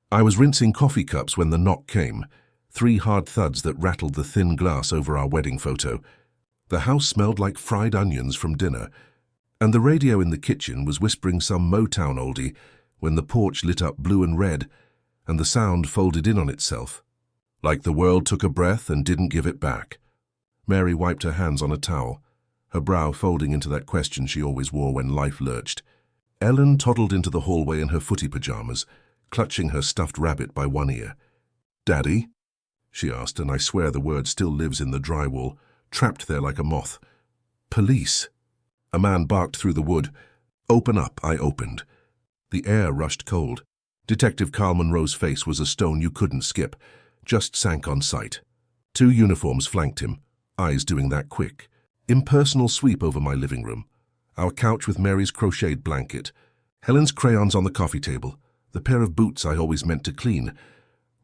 I was rinsing coffee cups when the knock came, 3 hard thuds that rattled the thin glass over our wedding photo. The house smelled like fried onions from dinner, and the radio in the kitchen was whispering some Motown oldie when the porch lit up blue and red, and the sound folded in on itself, like the world took a breath and didn't give it back. Mary wiped her hands on a towel, her brow folding into that question she always wore when life lurched. Ellen toddled into the hallway in her footy pajamas, clutching her stuffed rabbit by one ear. "Daddy?" she asked, and I swear the word still lives in the drywall, trapped there like a moth. "Police." A man barked through the wood. "Open up," I opened. The air rushed cold. Detective Carl Monroe's face was a stone you couldn't skip, just sank on sight. 2 uniforms flanked him, eyes doing that quick. Impersonal sweep over my living room. Our couch with Mary's crocheted blanket. Helen's crayons on the coffee table. The pair of boots I always meant to clean.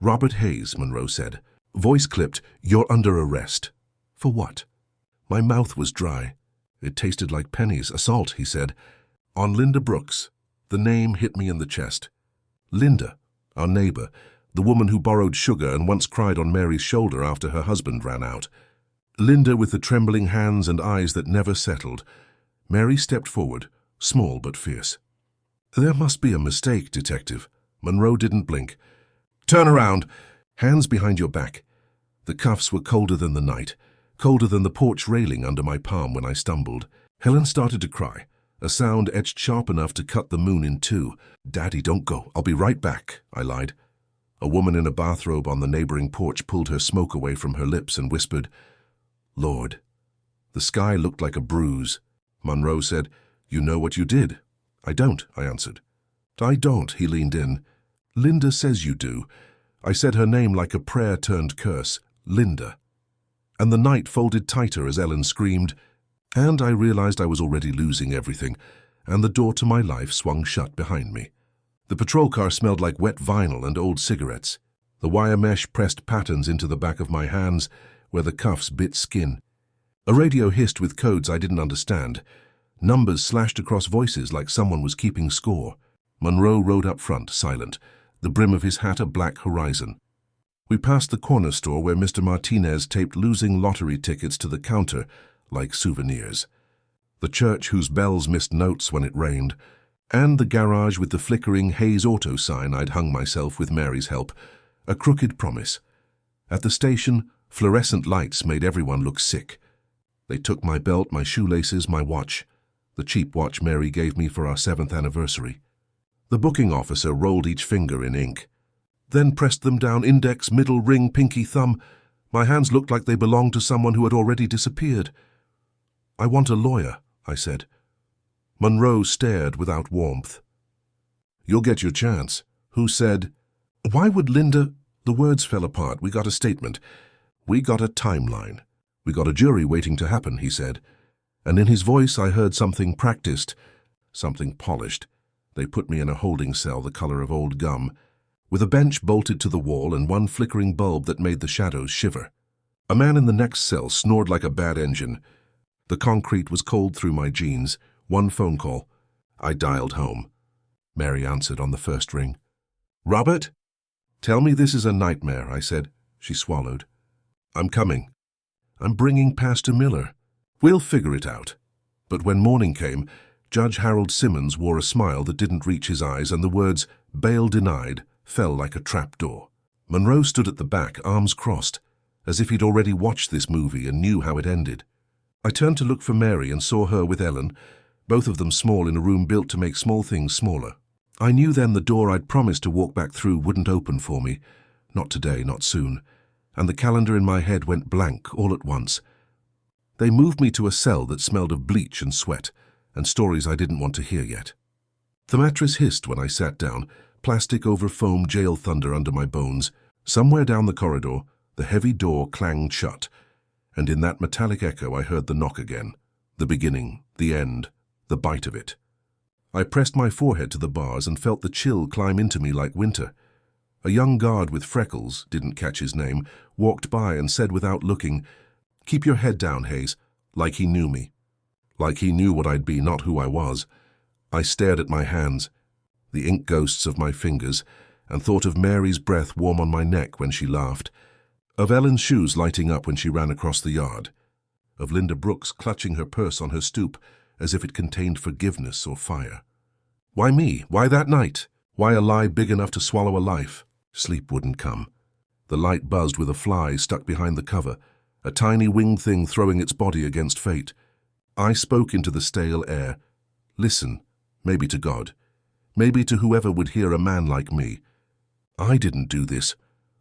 "Robert Hayes," Monroe said. Voice clipped, "You're under arrest." "For what?" My mouth was dry. It tasted like pennies. "Assault," he said. "On Linda Brooks." The name hit me in the chest. Linda, our neighbor, the woman who borrowed sugar and once cried on Mary's shoulder after her husband ran out. Linda with the trembling hands and eyes that never settled. Mary stepped forward, small but fierce. "There must be a mistake, Detective." Monroe didn't blink. "Turn around! Hands behind your back." The cuffs were colder than the night, colder than the porch railing under my palm when I stumbled. Helen started to cry, a sound etched sharp enough to cut the moon in 2. "Daddy, don't go. I'll be right back," I lied. A woman in a bathrobe on the neighboring porch pulled her smoke away from her lips and whispered, "Lord." The sky looked like a bruise. Monroe said, "You know what you did." "I don't," I answered. "I don't," he leaned in. "Linda says you do." I said her name like a prayer turned curse, Linda. And the night folded tighter as Ellen screamed, and I realized I was already losing everything, and the door to my life swung shut behind me. The patrol car smelled like wet vinyl and old cigarettes. The wire mesh pressed patterns into the back of my hands where the cuffs bit skin. A radio hissed with codes I didn't understand. Numbers slashed across voices like someone was keeping score. Monroe rode up front, silent, the brim of his hat a black horizon. We passed the corner store where Mr. Martinez taped losing lottery tickets to the counter like souvenirs. The church whose bells missed notes when it rained, and the garage with the flickering Hayes Auto sign I'd hung myself with Mary's help, a crooked promise. At the station, fluorescent lights made everyone look sick. They took my belt, my shoelaces, my watch, the cheap watch Mary gave me for our 7th anniversary. The booking officer rolled each finger in ink, then pressed them down, index, middle, ring, pinky, thumb. My hands looked like they belonged to someone who had already disappeared. "I want a lawyer," I said. Monroe stared without warmth. "You'll get your chance." "Who said?" "Why would Linda—" The words fell apart. "We got a statement. We got a timeline. We got a jury waiting to happen," he said. And in his voice I heard something practiced, something polished. They put me in a holding cell the color of old gum, with a bench bolted to the wall and one flickering bulb that made the shadows shiver. A man in the next cell snored like a bad engine. The concrete was cold through my jeans. One phone call. I dialed home. Mary answered on the first ring. "Robert?" "Tell me this is a nightmare," I said. She swallowed. "I'm coming. I'm bringing Pastor Miller. We'll figure it out." But when morning came, Judge Harold Simmons wore a smile that didn't reach his eyes, and the words, "Bail denied," fell like a trapdoor. Monroe stood at the back, arms crossed, as if he'd already watched this movie and knew how it ended. I turned to look for Mary and saw her with Ellen, both of them small in a room built to make small things smaller. I knew then the door I'd promised to walk back through wouldn't open for me. Not today, not soon. And the calendar in my head went blank all at once. They moved me to a cell that smelled of bleach and sweat, and stories I didn't want to hear yet. The mattress hissed when I sat down, plastic over foam jail thunder under my bones. Somewhere down the corridor, the heavy door clanged shut, and in that metallic echo I heard the knock again. The beginning, the end, the bite of it. I pressed my forehead to the bars and felt the chill climb into me like winter. A young guard with freckles, didn't catch his name, walked by and said without looking, "Keep your head down, Hayes," like he knew me. Like he knew what I'd be, not who I was. I stared at my hands, the ink ghosts of my fingers, and thought of Mary's breath warm on my neck when she laughed, of Ellen's shoes lighting up when she ran across the yard, of Linda Brooks clutching her purse on her stoop as if it contained forgiveness or fire. Why me? Why that night? Why a lie big enough to swallow a life? Sleep wouldn't come. The light buzzed with a fly stuck behind the cover, a tiny winged thing throwing its body against fate. I spoke into the stale air. Listen, maybe to God, maybe to whoever would hear a man like me. I didn't do this.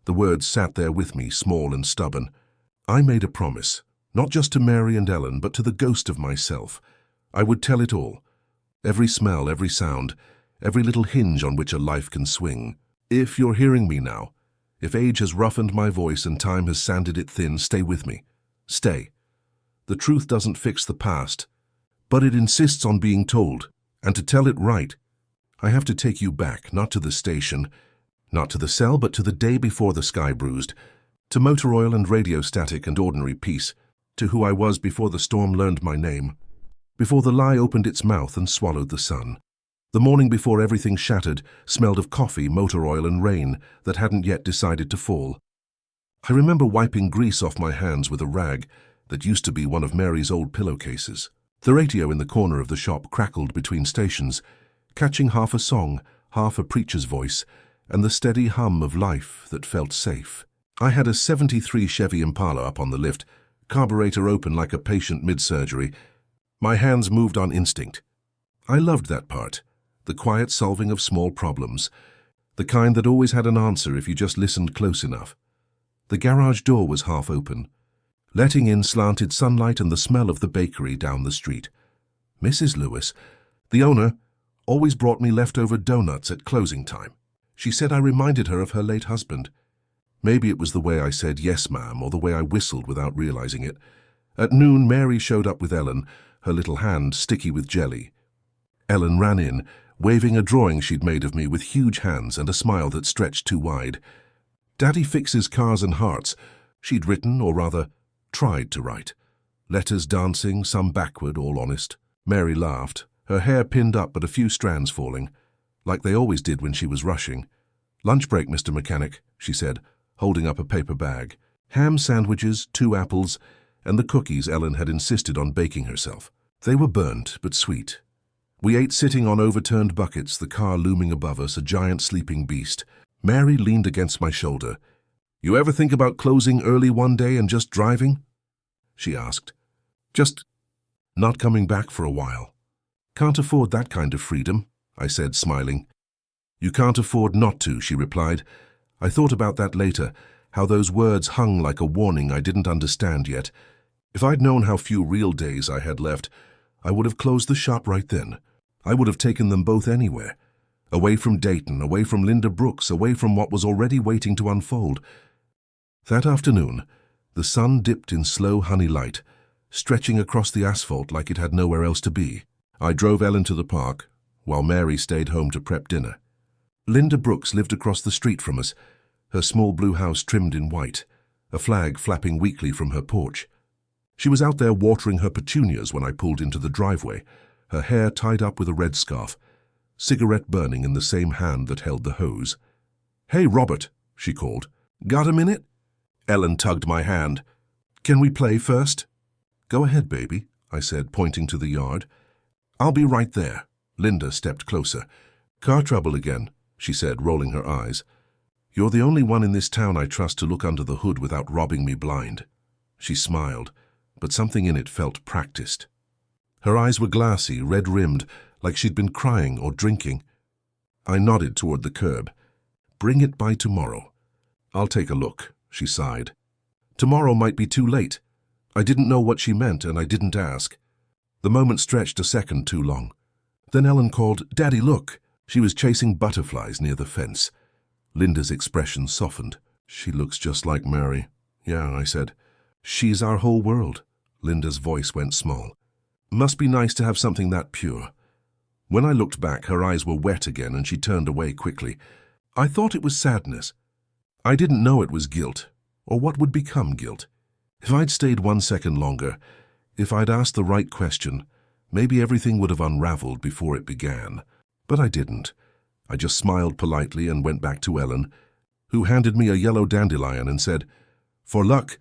The words sat there with me, small and stubborn. I made a promise, not just to Mary and Ellen, but to the ghost of myself. I would tell it all. Every smell, every sound, every little hinge on which a life can swing. If you're hearing me now, if age has roughened my voice and time has sanded it thin, stay with me. Stay. The truth doesn't fix the past, but it insists on being told. And to tell it right, I have to take you back, not to the station, not to the cell, but to the day before the sky bruised, to motor oil and radio static and ordinary peace, to who I was before the storm learned my name, before the lie opened its mouth and swallowed the sun. The morning before everything shattered smelled of coffee, motor oil, and rain that hadn't yet decided to fall. I remember wiping grease off my hands with a rag that used to be one of Mary's old pillowcases. The radio in the corner of the shop crackled between stations, catching half a song, half a preacher's voice, and the steady hum of life that felt safe. I had a '73 Chevy Impala up on the lift, carburetor open like a patient mid-surgery. My hands moved on instinct. I loved that part. The quiet solving of small problems, the kind that always had an answer if you just listened close enough. The garage door was half open, letting in slanted sunlight and the smell of the bakery down the street. Mrs. Lewis, the owner, always brought me leftover donuts at closing time. She said I reminded her of her late husband. Maybe it was the way I said yes, ma'am, or the way I whistled without realizing it. At noon, Mary showed up with Ellen, her little hand sticky with jelly. Ellen ran in, waving a drawing she'd made of me with huge hands and a smile that stretched too wide. Daddy fixes cars and hearts, she'd written, or rather, tried to write. Letters dancing, some backward, all honest. Mary laughed, her hair pinned up but a few strands falling, like they always did when she was rushing. "Lunch break, Mr. Mechanic," she said, holding up a paper bag. Ham sandwiches, 2 apples, and the cookies Ellen had insisted on baking herself. They were burnt but sweet. We ate sitting on overturned buckets, the car looming above us, a giant sleeping beast. Mary leaned against my shoulder. "You ever think about closing early one day and just driving?" she asked. "Just not coming back for a while." "Can't afford that kind of freedom," I said, smiling. "You can't afford not to," she replied. I thought about that later, how those words hung like a warning I didn't understand yet. If I'd known how few real days I had left, I would have closed the shop right then. I would have taken them both anywhere. Away from Dayton, away from Linda Brooks, away from what was already waiting to unfold. That afternoon, the sun dipped in slow honey light, stretching across the asphalt like it had nowhere else to be. I drove Ellen to the park, while Mary stayed home to prep dinner. Linda Brooks lived across the street from us, her small blue house trimmed in white, a flag flapping weakly from her porch. She was out there watering her petunias when I pulled into the driveway, her hair tied up with a red scarf, cigarette burning in the same hand that held the hose. "Hey, Robert," she called. "Got a minute?" Ellen tugged my hand. "Can we play first?" "Go ahead, baby," I said, pointing to the yard. "I'll be right there." Linda stepped closer. "Car trouble again," she said, rolling her eyes. "You're the only one in this town I trust to look under the hood without robbing me blind." She smiled, but something in it felt practiced. Her eyes were glassy, red-rimmed, like she'd been crying or drinking. I nodded toward the curb. "Bring it by tomorrow." "I'll take a look," she sighed. Tomorrow might be too late. I didn't know what she meant, and I didn't ask. The moment stretched a second too long. Then Ellen called, "Daddy, look." She was chasing butterflies near the fence. Linda's expression softened. "She looks just like Mary." "Yeah," I said. "She's our whole world." Linda's voice went small. "Must be nice to have something that pure." When I looked back, her eyes were wet again, and she turned away quickly. I thought it was sadness. I didn't know it was guilt, or what would become guilt. If I'd stayed 1 second longer, if I'd asked the right question, maybe everything would have unraveled before it began. But I didn't. I just smiled politely and went back to Ellen, who handed me a yellow dandelion and said, "For luck,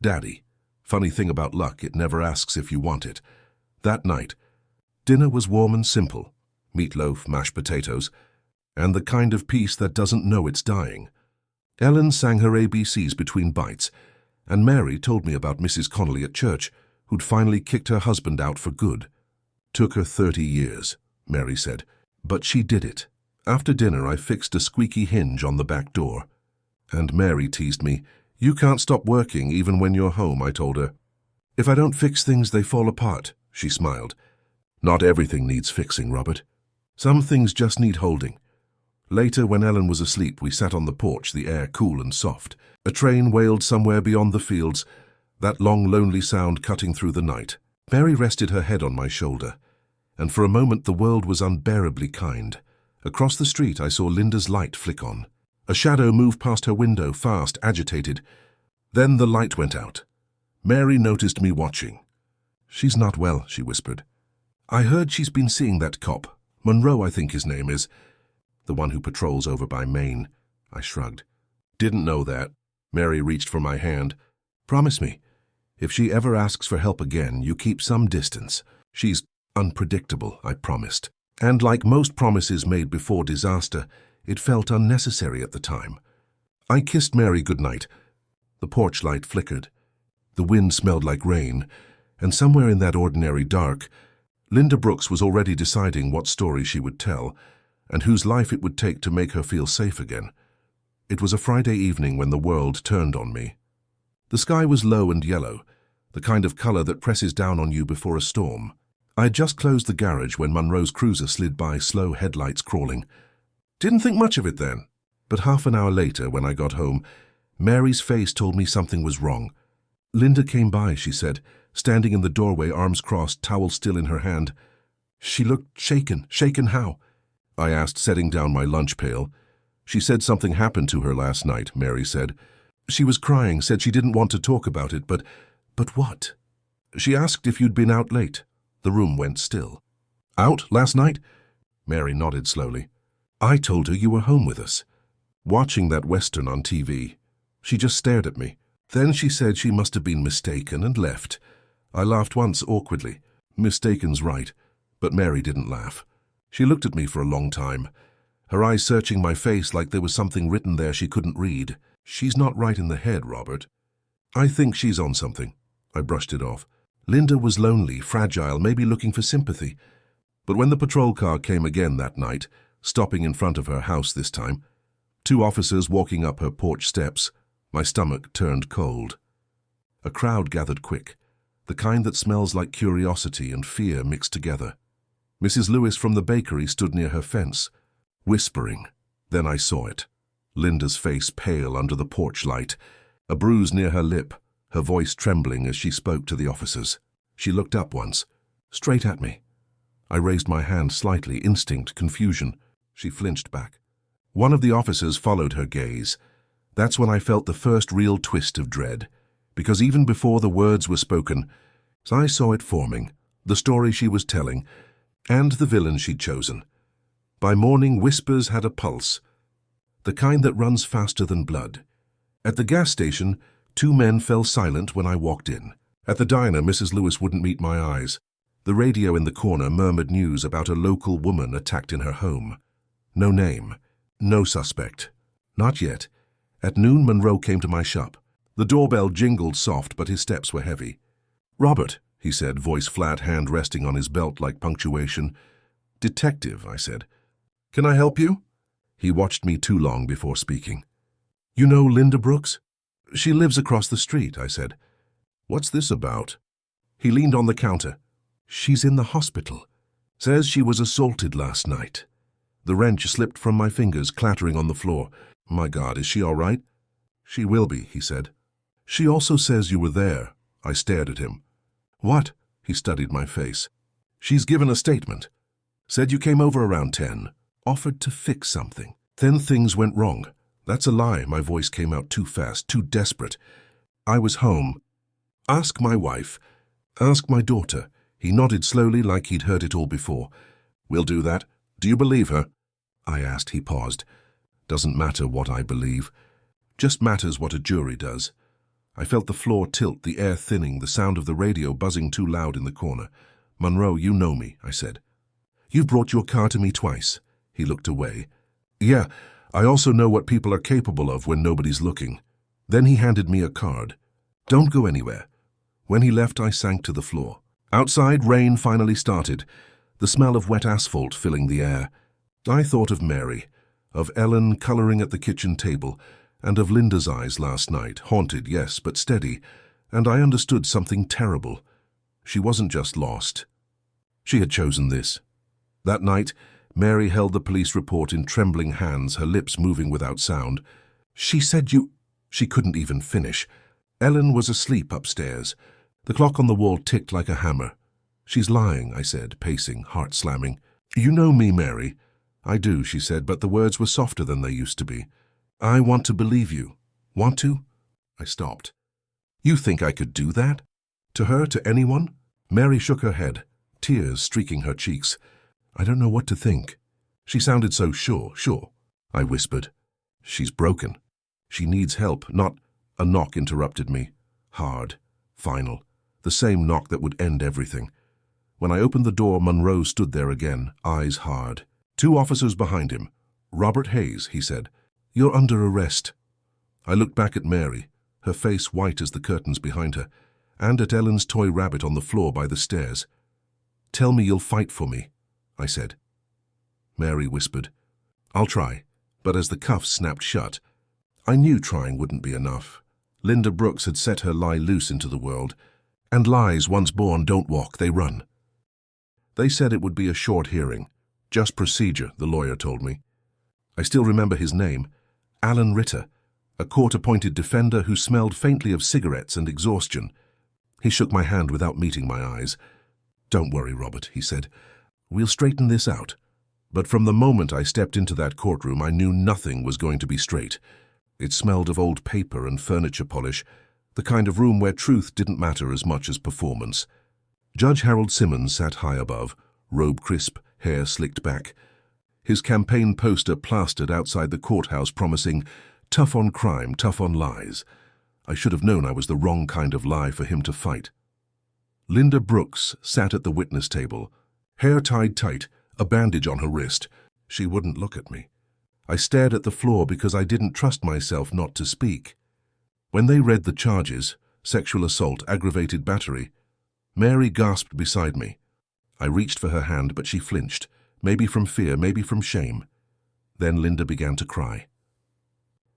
Daddy." Funny thing about luck, it never asks if you want it. That night, dinner was warm and simple. Meatloaf, mashed potatoes, and the kind of peace that doesn't know it's dying. Ellen sang her ABCs between bites, and Mary told me about Mrs. Connolly at church, who'd finally kicked her husband out for good. Took her 30 years, Mary said, but she did it. After dinner, I fixed a squeaky hinge on the back door. And Mary teased me, "You can't stop working even when you're home," I told her. "If I don't fix things, they fall apart," she smiled. "Not everything needs fixing, Robert. Some things just need holding." Later, when Ellen was asleep, we sat on the porch, the air cool and soft. A train wailed somewhere beyond the fields, that long, lonely sound cutting through the night. Mary rested her head on my shoulder, and for a moment the world was unbearably kind. Across the street, I saw Linda's light flick on. A shadow moved past her window, fast, agitated. Then the light went out. Mary noticed me watching. "She's not well," she whispered. "I heard she's been seeing that cop. Monroe, I think his name is. The one who patrols over by Maine." I shrugged. "Didn't know that." Mary reached for my hand. "Promise me, if she ever asks for help again, you keep some distance. She's unpredictable," I promised. And like most promises made before disaster, it felt unnecessary at the time. I kissed Mary goodnight. The porch light flickered. The wind smelled like rain, and somewhere in that ordinary dark, Linda Brooks was already deciding what story she would tell, and whose life it would take to make her feel safe again. It was a Friday evening when the world turned on me. The sky was low and yellow, the kind of color that presses down on you before a storm. I had just closed the garage when Monroe's cruiser slid by, slow headlights crawling. Didn't think much of it then. But half an hour later, when I got home, Mary's face told me something was wrong. "Linda came by," she said, standing in the doorway, arms crossed, towel still in her hand. "She looked shaken." "Shaken how?" I asked, setting down my lunch pail. "She said something happened to her last night," Mary said. "She was crying, said she didn't want to talk about it, but what?" "She asked if you'd been out late." The room went still. "Out last night?" Mary nodded slowly. "I told her you were home with us, watching that Western on TV. She just stared at me. Then she said she must have been mistaken and left." I laughed once awkwardly. Mistaken's right, but Mary didn't laugh. She looked at me for a long time, her eyes searching my face like there was something written there she couldn't read. "She's not right in the head, Robert." "I think she's on something." I brushed it off. Linda was lonely, fragile, maybe looking for sympathy. But when the patrol car came again that night, stopping in front of her house this time, 2 officers walking up her porch steps, my stomach turned cold. A crowd gathered quick, the kind that smells like curiosity and fear mixed together. Mrs. Lewis from the bakery stood near her fence, whispering. Then I saw it. Linda's face pale under the porch light, a bruise near her lip, her voice trembling as she spoke to the officers. She looked up once, straight at me. I raised my hand slightly, instinct, confusion. She flinched back. One of the officers followed her gaze. That's when I felt the first real twist of dread, because even before the words were spoken, I saw it forming, the story she was telling, and the villain she'd chosen. By morning, whispers had a pulse, the kind that runs faster than blood. At the gas station, 2 men fell silent when I walked in. At the diner, Mrs. Lewis wouldn't meet my eyes. The radio in the corner murmured news about a local woman attacked in her home. No name, no suspect. Not yet. At noon, Monroe came to my shop. The doorbell jingled soft, but his steps were heavy. "Robert," he said, voice flat, hand resting on his belt like punctuation. "Detective," I said. "Can I help you?" He watched me too long before speaking. "You know Linda Brooks?" "She lives across the street," I said. "What's this about?" He leaned on the counter. "She's in the hospital. Says she was assaulted last night." The wrench slipped from my fingers, clattering on the floor. "My God, is she all right?" "She will be," he said. "She also says you were there." I stared at him. "What?" He studied my face. "She's given a statement. Said you came over around 10. Offered to fix something. Then things went wrong." "That's a lie." My voice came out too fast, too desperate. "I was home. Ask my wife. Ask my daughter." He nodded slowly like he'd heard it all before. "We'll do that. Do you believe her?" I asked. He paused. Doesn't matter what I believe. Just matters what a jury does. I felt the floor tilt, the air thinning, the sound of the radio buzzing too loud in the corner. Monroe, you know me, I said. You've brought your car to me twice. He looked away. Yeah, I also know what people are capable of when nobody's looking. Then he handed me a card. Don't go anywhere. When he left, I sank to the floor. Outside, rain finally started, the smell of wet asphalt filling the air. I thought of Mary, of Ellen coloring at the kitchen table, and of Linda's eyes last night, haunted, yes, but steady, and I understood something terrible. She wasn't just lost. She had chosen this. That night, Mary held the police report in trembling hands, her lips moving without sound. She said you... She couldn't even finish. Ellen was asleep upstairs. The clock on the wall ticked like a hammer. She's lying, I said, pacing, heart slamming. You know me, Mary. I do, she said, but the words were softer than they used to be. I want to believe you. Want to? I stopped. You think I could do that? To her, to anyone? Mary shook her head, tears streaking her cheeks. I don't know what to think. She sounded so sure. I whispered. She's broken. She needs help, not... A knock interrupted me. Hard. Final. The same knock that would end everything. When I opened the door, Monroe stood there again, eyes hard. 2 officers behind him. Robert Hayes, he said. You're under arrest. I looked back at Mary, her face white as the curtains behind her, and at Ellen's toy rabbit on the floor by the stairs. Tell me you'll fight for me, I said. Mary whispered. I'll try, but as the cuffs snapped shut, I knew trying wouldn't be enough. Linda Brooks had set her lie loose into the world, and lies once born don't walk, they run. They said it would be a short hearing, just procedure, the lawyer told me. I still remember his name, Alan Ritter, a court-appointed defender who smelled faintly of cigarettes and exhaustion. He shook my hand without meeting my eyes. Don't worry, Robert, he said. We'll straighten this out. But from the moment I stepped into that courtroom, I knew nothing was going to be straight. It smelled of old paper and furniture polish, the kind of room where truth didn't matter as much as performance. Judge Harold Simmons sat high above, robe crisp, hair slicked back. His campaign poster plastered outside the courthouse promising, tough on crime, tough on lies. I should have known I was the wrong kind of lie for him to fight. Linda Brooks sat at the witness table, hair tied tight, a bandage on her wrist. She wouldn't look at me. I stared at the floor because I didn't trust myself not to speak. When they read the charges, sexual assault, aggravated battery, Mary gasped beside me. I reached for her hand, but she flinched, maybe from fear, maybe from shame. Then Linda began to cry.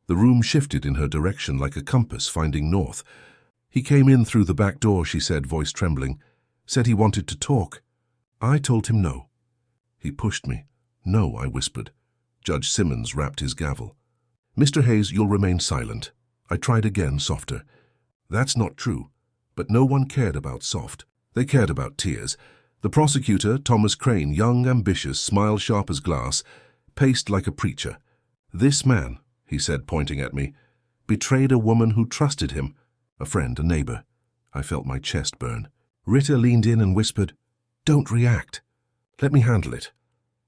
The room shifted in her direction like a compass finding north. He came in through the back door, she said, voice trembling. Said he wanted to talk. I told him no. He pushed me. No, I whispered. Judge Simmons rapped his gavel. Mr. Hayes, you'll remain silent. I tried again, softer. That's not true. But no one cared about soft. They cared about tears. The prosecutor, Thomas Crane, young, ambitious, smile sharp as glass, paced like a preacher. This man, he said, pointing at me, betrayed a woman who trusted him, a friend, a neighbor. I felt my chest burn. Ritter leaned in and whispered, Don't react. Let me handle it.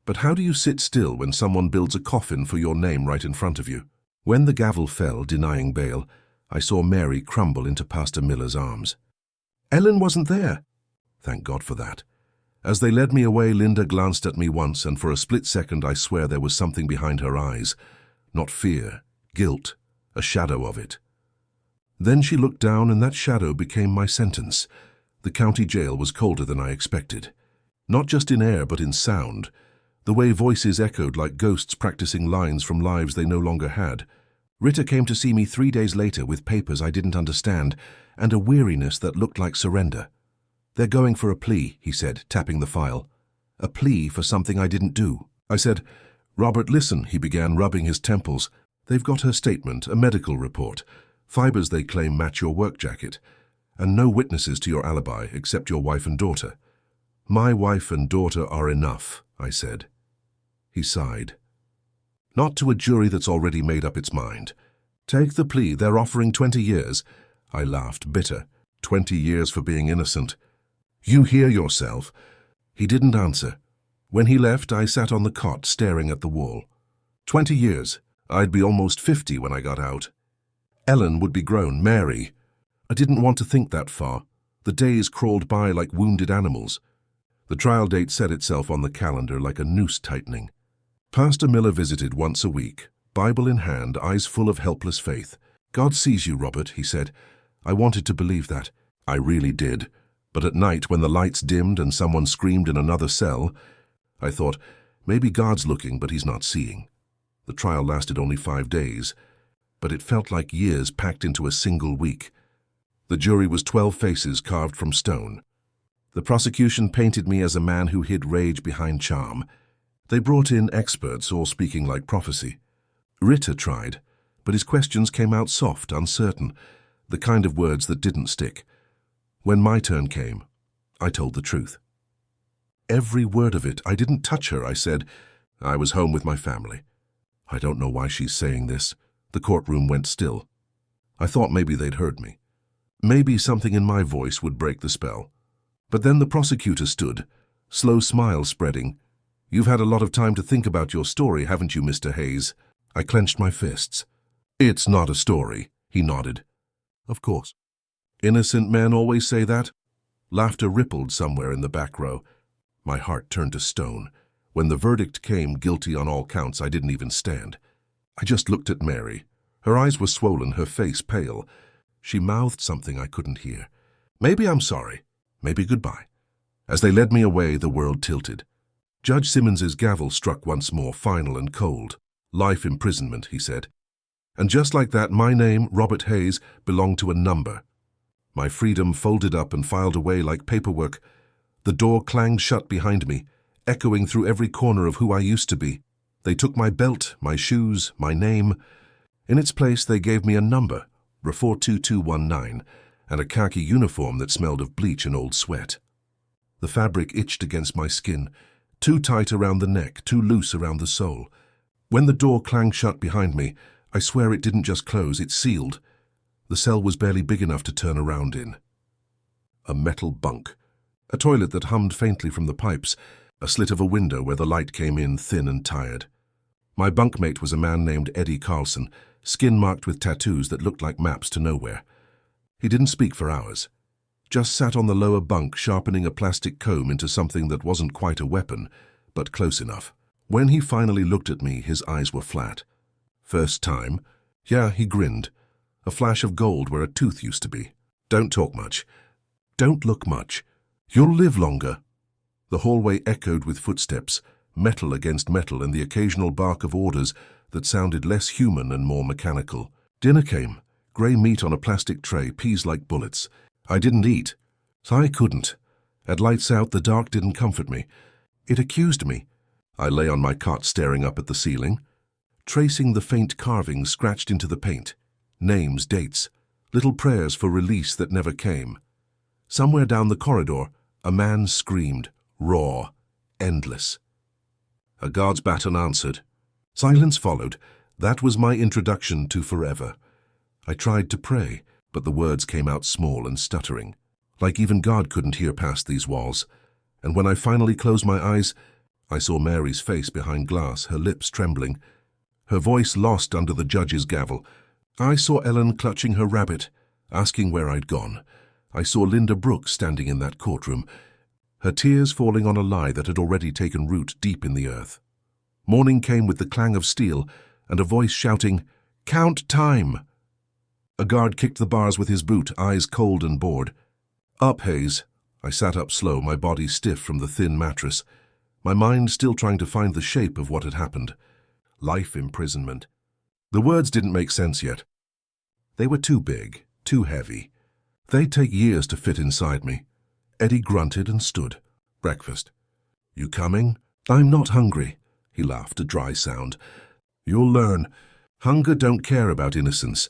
But how do you sit still when someone builds a coffin for your name right in front of you? When the gavel fell, denying bail, I saw Mary crumble into Pastor Miller's arms. Ellen wasn't there. Thank God for that. As they led me away, Linda glanced at me once, and for a split second I swear there was something behind her eyes. Not fear, guilt, a shadow of it. Then she looked down, and that shadow became my sentence. The county jail was colder than I expected. Not just in air, but in sound. The way voices echoed like ghosts practicing lines from lives they no longer had. Ritter came to see me 3 days later with papers I didn't understand and a weariness that looked like surrender. They're going for a plea, he said, tapping the file. A plea for something I didn't do. I said, Robert, listen, he began, rubbing his temples. They've got her statement, a medical report. Fibers they claim match your work jacket. And no witnesses to your alibi except your wife and daughter. My wife and daughter are enough, I said. He sighed. Not to a jury that's already made up its mind. Take the plea, they're offering 20 years. I laughed, bitter. 20 years for being innocent. You hear yourself. He didn't answer. When he left, I sat on the cot staring at the wall. 20 years. I'd be almost 50 when I got out. Ellen would be grown, Mary. I didn't want to think that far. The days crawled by like wounded animals. The trial date set itself on the calendar like a noose tightening. Pastor Miller visited once a week, Bible in hand, eyes full of helpless faith. God sees you, Robert, he said. I wanted to believe that. I really did. But at night, when the lights dimmed and someone screamed in another cell, I thought, maybe God's looking, but he's not seeing. The trial lasted only 5 days, but it felt like years packed into a single week. The jury was 12 faces carved from stone. The prosecution painted me as a man who hid rage behind charm. They brought in experts, all speaking like prophecy. Ritter tried, but his questions came out soft, uncertain, the kind of words that didn't stick. When my turn came, I told the truth. Every word of it. I didn't touch her, I said. I was home with my family. I don't know why she's saying this. The courtroom went still. I thought maybe they'd heard me. Maybe something in my voice would break the spell. But then the prosecutor stood, slow smile spreading. You've had a lot of time to think about your story, haven't you, Mr. Hayes? I clenched my fists. It's not a story, he nodded. Of course. Innocent men always say that. Laughter rippled somewhere in the back row. My heart turned to stone. When the verdict came, guilty on all counts, I didn't even stand. I just looked at Mary. Her eyes were swollen, her face pale. She mouthed something I couldn't hear. Maybe I'm sorry, maybe goodbye. As they led me away, the world tilted. Judge Simmons's gavel struck once more, final and cold. Life imprisonment, he said. And just like that, my name, Robert Hayes, belonged to a number. My freedom folded up and filed away like paperwork. The door clanged shut behind me, echoing through every corner of who I used to be. They took my belt, my shoes, my name. In its place, they gave me a number, 42219, and a khaki uniform that smelled of bleach and old sweat. The fabric itched against my skin, too tight around the neck, too loose around the sole. When the door clanged shut behind me, I swear it didn't just close, it sealed. The cell was barely big enough to turn around in. A metal bunk, a toilet that hummed faintly from the pipes, a slit of a window where the light came in thin and tired. My bunkmate was a man named Eddie Carlson, skin marked with tattoos that looked like maps to nowhere. He didn't speak for hours, just sat on the lower bunk sharpening a plastic comb into something that wasn't quite a weapon, but close enough. When he finally looked at me, his eyes were flat. First time? Yeah, he grinned. A flash of gold where a tooth used to be. Don't talk much. Don't look much. You'll live longer. The hallway echoed with footsteps, metal against metal and the occasional bark of orders that sounded less human and more mechanical. Dinner came. Grey meat on a plastic tray, peas like bullets. I didn't eat. I couldn't. At lights out, the dark didn't comfort me. It accused me. I lay on my cot staring up at the ceiling, tracing the faint carvings scratched into the paint. Names, dates, little prayers for release that never came. Somewhere down the corridor, a man screamed, raw, endless. A guard's baton answered. Silence followed. That was my introduction to forever. I tried to pray, but the words came out small and stuttering, like even God couldn't hear past these walls. And when I finally closed my eyes, I saw Mary's face behind glass, her lips trembling, her voice lost under the judge's gavel. I saw Ellen clutching her rabbit, asking where I'd gone. I saw Linda Brooks standing in that courtroom, her tears falling on a lie that had already taken root deep in the earth. Morning came with the clang of steel and a voice shouting, "Count time!" A guard kicked the bars with his boot, eyes cold and bored. Up, Hayes. I sat up slow, my body stiff from the thin mattress, my mind still trying to find the shape of what had happened. Life imprisonment. The words didn't make sense yet. They were too big, too heavy. They'd take years to fit inside me. Eddie grunted and stood. Breakfast. You coming? I'm not hungry. He laughed, a dry sound. You'll learn. Hunger don't care about innocence.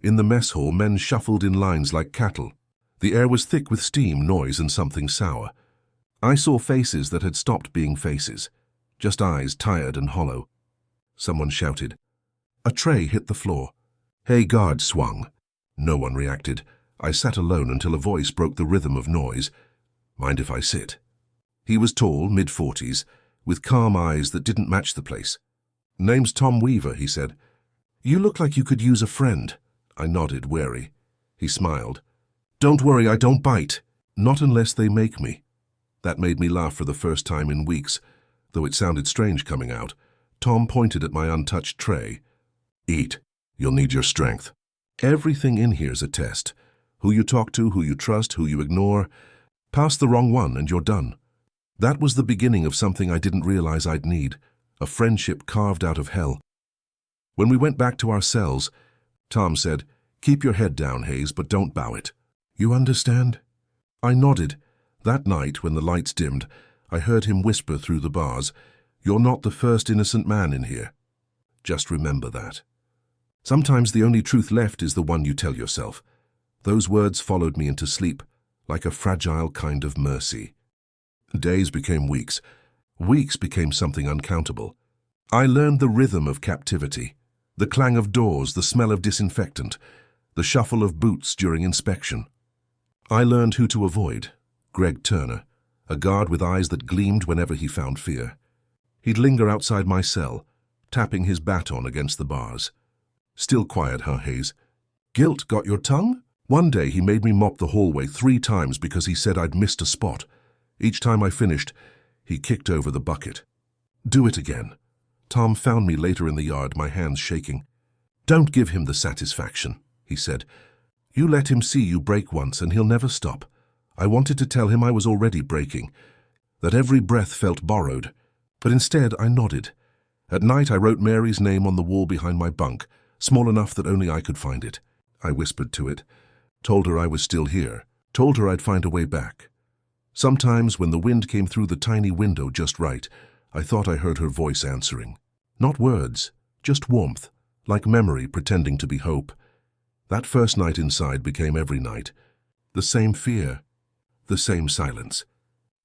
In the mess hall, men shuffled in lines like cattle. The air was thick with steam, noise, and something sour. I saw faces that had stopped being faces, just eyes tired and hollow. Someone shouted. A tray hit the floor. Hey, guard swung. No one reacted. I sat alone until a voice broke the rhythm of noise. Mind if I sit? He was tall, mid-40s, with calm eyes that didn't match the place. Name's Tom Weaver, he said. You look like you could use a friend. I nodded, wary. He smiled. Don't worry, I don't bite. Not unless they make me. That made me laugh for the first time in weeks, though it sounded strange coming out. Tom pointed at my untouched tray. Eat. You'll need your strength. Everything in here's a test. Who you talk to, who you trust, who you ignore. Pass the wrong one and you're done. That was the beginning of something I didn't realize I'd need, a friendship carved out of hell. When we went back to our cells, Tom said, Keep your head down, Hayes, but don't bow it. You understand? I nodded. That night, when the lights dimmed, I heard him whisper through the bars, You're not the first innocent man in here. Just remember that. Sometimes the only truth left is the one you tell yourself. Those words followed me into sleep, like a fragile kind of mercy. Days became weeks. Weeks became something uncountable. I learned the rhythm of captivity, the clang of doors, the smell of disinfectant, the shuffle of boots during inspection. I learned who to avoid. Greg Turner, a guard with eyes that gleamed whenever he found fear. He'd linger outside my cell, tapping his baton against the bars. Still quiet, huh, Hayes? Guilt got your tongue? One day he made me mop the hallway 3 times because he said I'd missed a spot. Each time I finished, he kicked over the bucket. Do it again. Tom found me later in the yard, my hands shaking. Don't give him the satisfaction, he said. You let him see you break once and he'll never stop. I wanted to tell him I was already breaking, that every breath felt borrowed, but instead I nodded. At night I wrote Mary's name on the wall behind my bunk, small enough that only I could find it. I whispered to it, told her I was still here, told her I'd find a way back. Sometimes when the wind came through the tiny window just right, I thought I heard her voice answering. Not words, just warmth, like memory pretending to be hope. That first night inside became every night. The same fear, the same silence.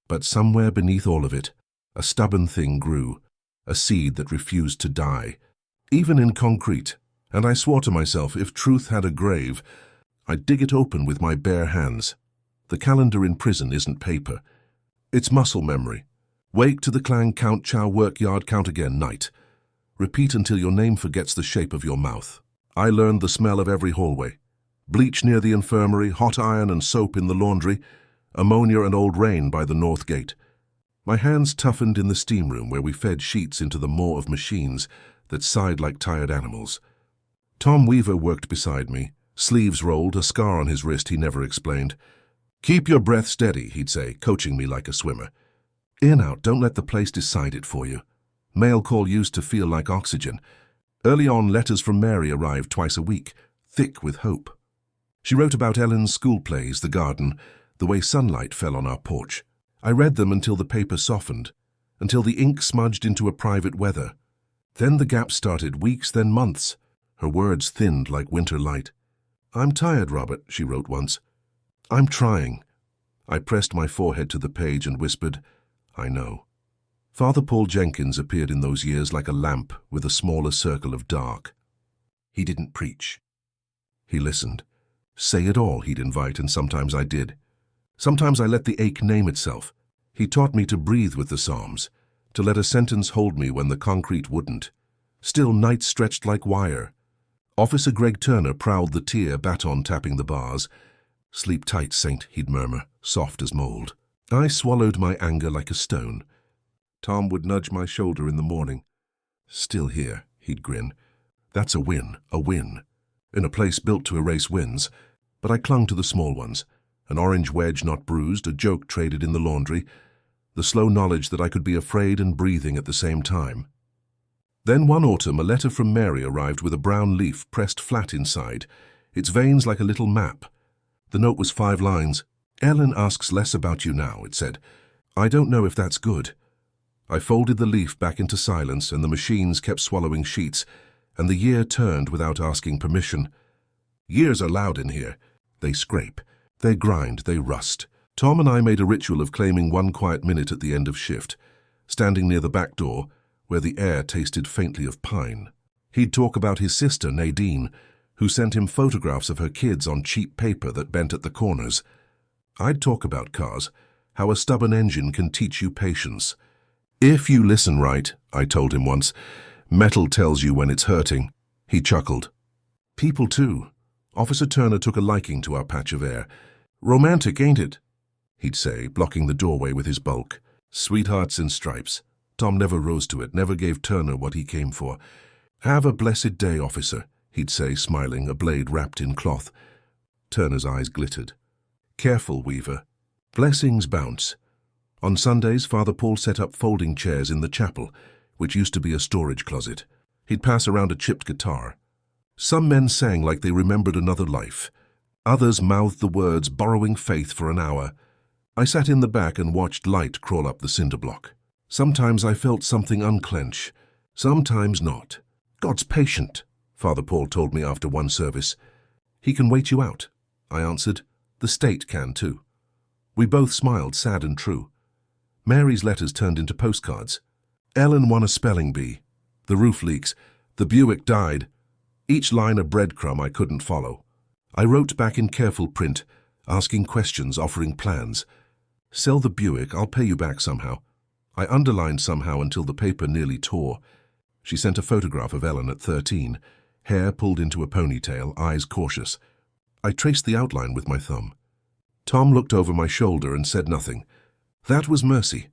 But somewhere beneath all of it, a stubborn thing grew, a seed that refused to die, even in concrete. And I swore to myself, if truth had a grave, I'd dig it open with my bare hands. The calendar in prison isn't paper. It's muscle memory. Wake to the clang, count, chow, work, yard, count again, night. Repeat until your name forgets the shape of your mouth. I learned the smell of every hallway. Bleach near the infirmary, hot iron and soap in the laundry, ammonia and old rain by the north gate. My hands toughened in the steam room where we fed sheets into the maw of machines that sighed like tired animals. Tom Weaver worked beside me, sleeves rolled, a scar on his wrist he never explained. Keep your breath steady, he'd say, coaching me like a swimmer. In, out, don't let the place decide it for you. Mail call used to feel like oxygen. Early on, letters from Mary arrived twice a week, thick with hope. She wrote about Ellen's school plays, the garden, the way sunlight fell on our porch. I read them until the paper softened, until the ink smudged into a private weather. Then the gaps started, weeks, then months. Her words thinned like winter light. I'm tired, Robert, she wrote once. I'm trying. I pressed my forehead to the page and whispered, I know. Father Paul Jenkins appeared in those years like a lamp with a smaller circle of dark. He didn't preach. He listened. Say it all, he'd invite, and sometimes I did. Sometimes I let the ache name itself. He taught me to breathe with the Psalms, to let a sentence hold me when the concrete wouldn't. Still, nights stretched like wire. Officer Greg Turner prowled the tier, baton tapping the bars. Sleep tight, Saint, he'd murmur, soft as mold. I swallowed my anger like a stone. Tom would nudge my shoulder in the morning. Still here, he'd grin. That's a win, in a place built to erase wins. But I clung to the small ones. An orange wedge not bruised, a joke traded in the laundry, the slow knowledge that I could be afraid and breathing at the same time. Then one autumn, a letter from Mary arrived with a brown leaf pressed flat inside, its veins like a little map. The note was 5 lines. Ellen asks less about you now, it said. I don't know if that's good. I folded the leaf back into silence, and the machines kept swallowing sheets, and the year turned without asking permission. Years are loud in here. They scrape. They grind, they rust. Tom and I made a ritual of claiming 1 quiet minute at the end of shift, standing near the back door, where the air tasted faintly of pine. He'd talk about his sister, Nadine, who sent him photographs of her kids on cheap paper that bent at the corners. I'd talk about cars, how a stubborn engine can teach you patience. If you listen right, I told him once, Metal tells you when it's hurting. He chuckled. People too. Officer Turner took a liking to our patch of air. Romantic, ain't it? He'd say, blocking the doorway with his bulk. Sweethearts in stripes. Tom never rose to it, never gave Turner what he came for. Have a blessed day, officer, he'd say, smiling, a blade wrapped in cloth. Turner's eyes glittered. Careful, Weaver. Blessings bounce. On Sundays, Father Paul set up folding chairs in the chapel, which used to be a storage closet. He'd pass around a chipped guitar. Some men sang like they remembered another life. Others mouthed the words, borrowing faith for an hour. I sat in the back and watched light crawl up the cinder block. Sometimes I felt something unclench, sometimes not. God's patient, Father Paul told me after one service. He can wait you out, I answered. The state can too. We both smiled, sad and true. Mary's letters turned into postcards. Ellen won a spelling bee. The roof leaks. The Buick died. Each line a breadcrumb I couldn't follow. I wrote back in careful print, asking questions, offering plans. Sell the Buick, I'll pay you back somehow. I underlined somehow until the paper nearly tore. She sent a photograph of Ellen at 13, hair pulled into a ponytail, eyes cautious. I traced the outline with my thumb. Tom looked over my shoulder and said nothing. That was mercy.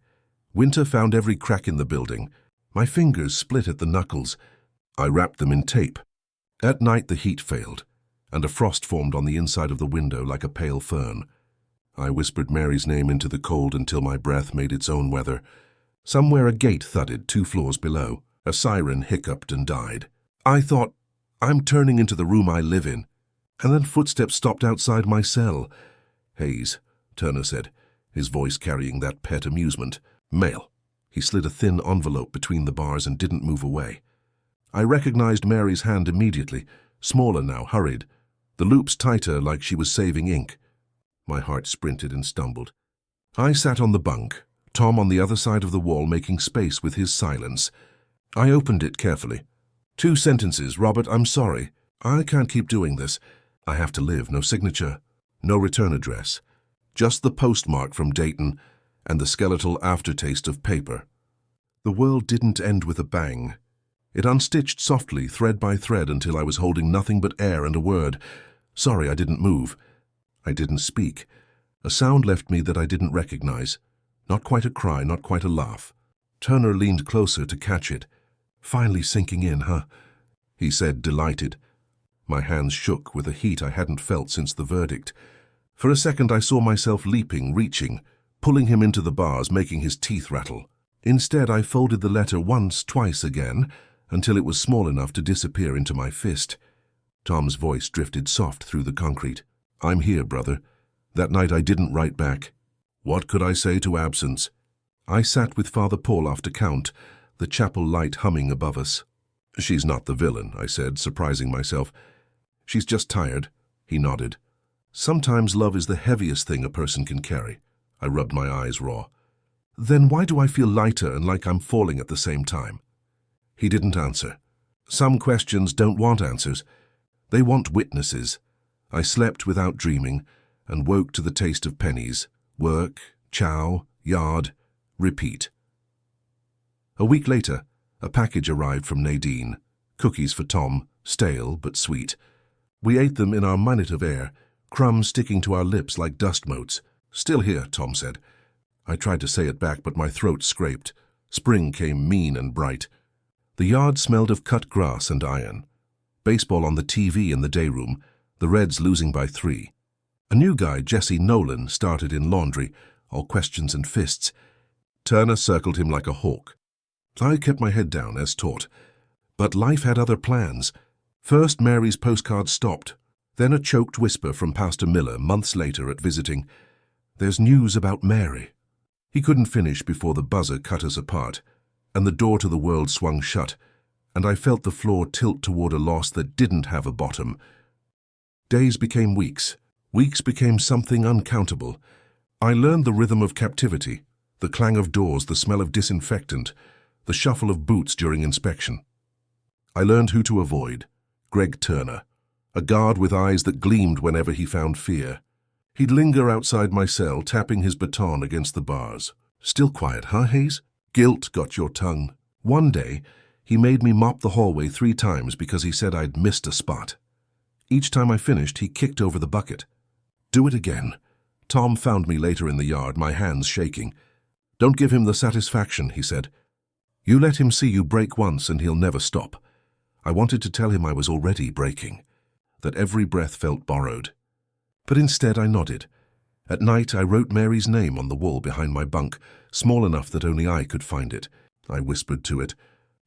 Winter found every crack in the building. My fingers split at the knuckles. I wrapped them in tape. At night the heat failed, and a frost formed on the inside of the window like a pale fern. I whispered Mary's name into the cold until my breath made its own weather. Somewhere a gate thudded 2 floors below. A siren hiccuped and died. I thought, I'm turning into the room I live in. And then footsteps stopped outside my cell. Hayes, Turner said, his voice carrying that pet amusement. Mail. He slid a thin envelope between the bars and didn't move away. I recognized Mary's hand immediately, smaller now, hurried. The loops tighter like she was saving ink. My heart sprinted and stumbled. I sat on the bunk, Tom on the other side of the wall making space with his silence. I opened it carefully. 2 sentences, Robert, I'm sorry. I can't keep doing this. I have to live, no signature, no return address. Just the postmark from Dayton and the skeletal aftertaste of paper. The world didn't end with a bang. It unstitched softly, thread by thread, until I was holding nothing but air and a word. Sorry, I didn't move. I didn't speak. A sound left me that I didn't recognize. Not quite a cry, not quite a laugh. Turner leaned closer to catch it. Finally sinking in, huh? He said, delighted. My hands shook with a heat I hadn't felt since the verdict. For a second I saw myself leaping, reaching, pulling him into the bars, making his teeth rattle. Instead I folded the letter once, twice again, until it was small enough to disappear into my fist. Tom's voice drifted soft through the concrete. I'm here, brother. That night I didn't write back. What could I say to absence? I sat with Father Paul after count, the chapel light humming above us. She's not the villain, I said, surprising myself. She's just tired. He nodded. Sometimes love is the heaviest thing a person can carry. I rubbed my eyes raw. Then why do I feel lighter and like I'm falling at the same time? He didn't answer. Some questions don't want answers. They want witnesses. I slept without dreaming and woke to the taste of pennies. Work, chow, yard, repeat. A week later, a package arrived from Nadine. Cookies for Tom, stale but sweet. We ate them in our minute of air, crumbs sticking to our lips like dust motes. Still here, Tom said. I tried to say it back, but my throat scraped. Spring came mean and bright. The yard smelled of cut grass and iron. Baseball on the TV in the day room, the Reds losing by 3. A new guy, Jesse Nolan, started in laundry, all questions and fists. Turner circled him like a hawk. I kept my head down, as taught. But life had other plans. First, Mary's postcard stopped. Then a choked whisper from Pastor Miller, months later at visiting. There's news about Mary. He couldn't finish before the buzzer cut us apart, and the door to the world swung shut, and I felt the floor tilt toward a loss that didn't have a bottom. Days became weeks. Weeks became something uncountable. I learned the rhythm of captivity, the clang of doors, the smell of disinfectant, the shuffle of boots during inspection. I learned who to avoid. Greg Turner, a guard with eyes that gleamed whenever he found fear. He'd linger outside my cell, tapping his baton against the bars. Still quiet, huh, Hayes? Guilt got your tongue. One day, He made me mop the hallway 3 times because he said I'd missed a spot. Each time I finished, he kicked over the bucket. Do it again. Tom found me later in the yard, my hands shaking. Don't give him the satisfaction, he said. You let him see you break once and he'll never stop. I wanted to tell him I was already breaking, that every breath felt borrowed. But instead I nodded. At night I wrote Mary's name on the wall behind my bunk, small enough that only I could find it. I whispered to it,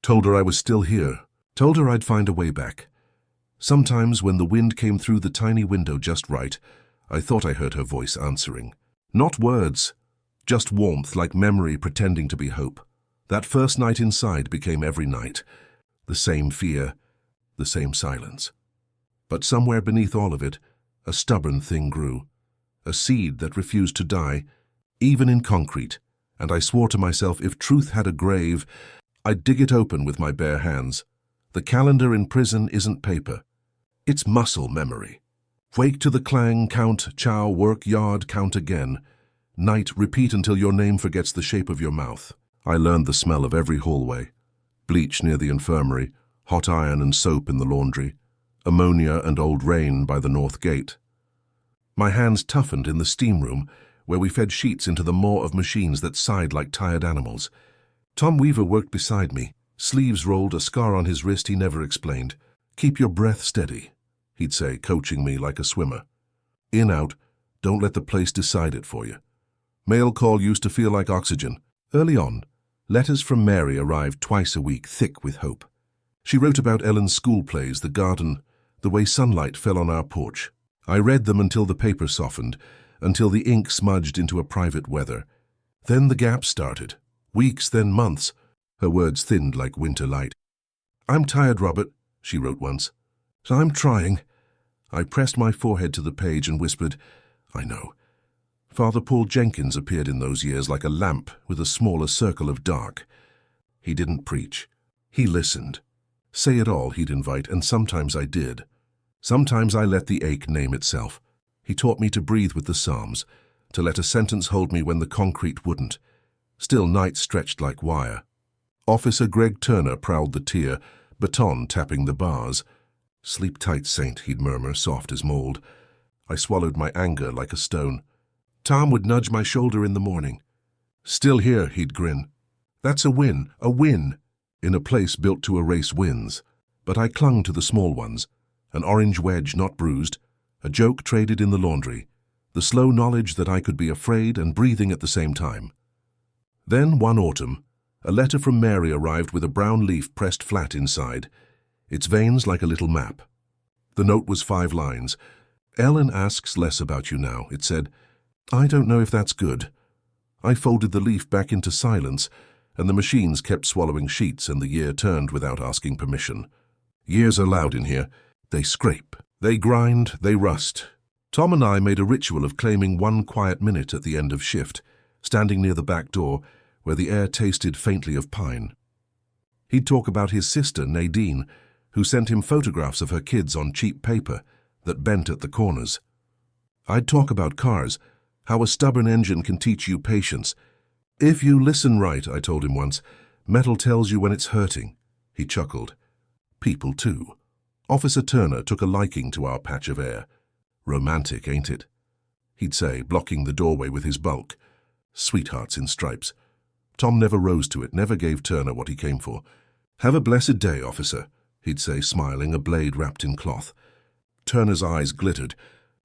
told her I was still here, told her I'd find a way back. Sometimes when the wind came through the tiny window just right, I thought I heard her voice answering. Not words, just warmth like memory pretending to be hope. That first night inside became every night. The same fear, the same silence. But somewhere beneath all of it, a stubborn thing grew. A seed that refused to die, even in concrete, and I swore to myself if truth had a grave, I'd dig it open with my bare hands. The calendar in prison isn't paper. It's muscle memory. Wake to the clang, count, chow, work, yard, count again. Night, repeat until your name forgets the shape of your mouth. I learned the smell of every hallway. Bleach near the infirmary, hot iron and soap in the laundry, ammonia and old rain by the north gate. My hands toughened in the steam room, where we fed sheets into the maw of machines that sighed like tired animals. Tom Weaver worked beside me, sleeves rolled, a scar on his wrist he never explained. Keep your breath steady, he'd say, coaching me like a swimmer. In, out, don't let the place decide it for you. Mail call used to feel like oxygen. Early on, letters from Mary arrived twice a week, thick with hope. She wrote about Ellen's school plays, the garden, the way sunlight fell on our porch. I read them until the paper softened, until the ink smudged into a private weather. Then the gaps started. Weeks, then months. Her words thinned like winter light. I'm tired, Robert, she wrote once. I'm trying. I pressed my forehead to the page and whispered, I know. Father Paul Jenkins appeared in those years like a lamp with a smaller circle of dark. He didn't preach. He listened. Say it all, he'd invite, and sometimes I did. Sometimes I let the ache name itself. He taught me to breathe with the Psalms, to let a sentence hold me when the concrete wouldn't. Still nights stretched like wire. Officer Greg Turner prowled the tier, baton tapping the bars. Sleep tight, Saint, he'd murmur, soft as mold. I swallowed my anger like a stone. Tom would nudge my shoulder in the morning. Still here, he'd grin. That's a win, in a place built to erase wins. But I clung to the small ones, an orange wedge not bruised, a joke traded in the laundry, the slow knowledge that I could be afraid and breathing at the same time. Then one autumn, a letter from Mary arrived with a brown leaf pressed flat inside, its veins like a little map. The note was 5 lines. Ellen asks less about you now, it said. I don't know if that's good. I folded the leaf back into silence, and the machines kept swallowing sheets, and the year turned without asking permission. Years are loud in here. They scrape, they grind, they rust. Tom and I made a ritual of claiming 1 quiet minute at the end of shift, standing near the back door, where the air tasted faintly of pine. He'd talk about his sister, Nadine, who sent him photographs of her kids on cheap paper that bent at the corners. I'd talk about cars, how a stubborn engine can teach you patience. If you listen right, I told him once, metal tells you when it's hurting. He chuckled. People, too. Officer Turner took a liking to our patch of air. Romantic, ain't it? He'd say, blocking the doorway with his bulk. Sweethearts in stripes. Tom never rose to it, never gave Turner what he came for. Have a blessed day, officer, he'd say, smiling, a blade wrapped in cloth. Turner's eyes glittered.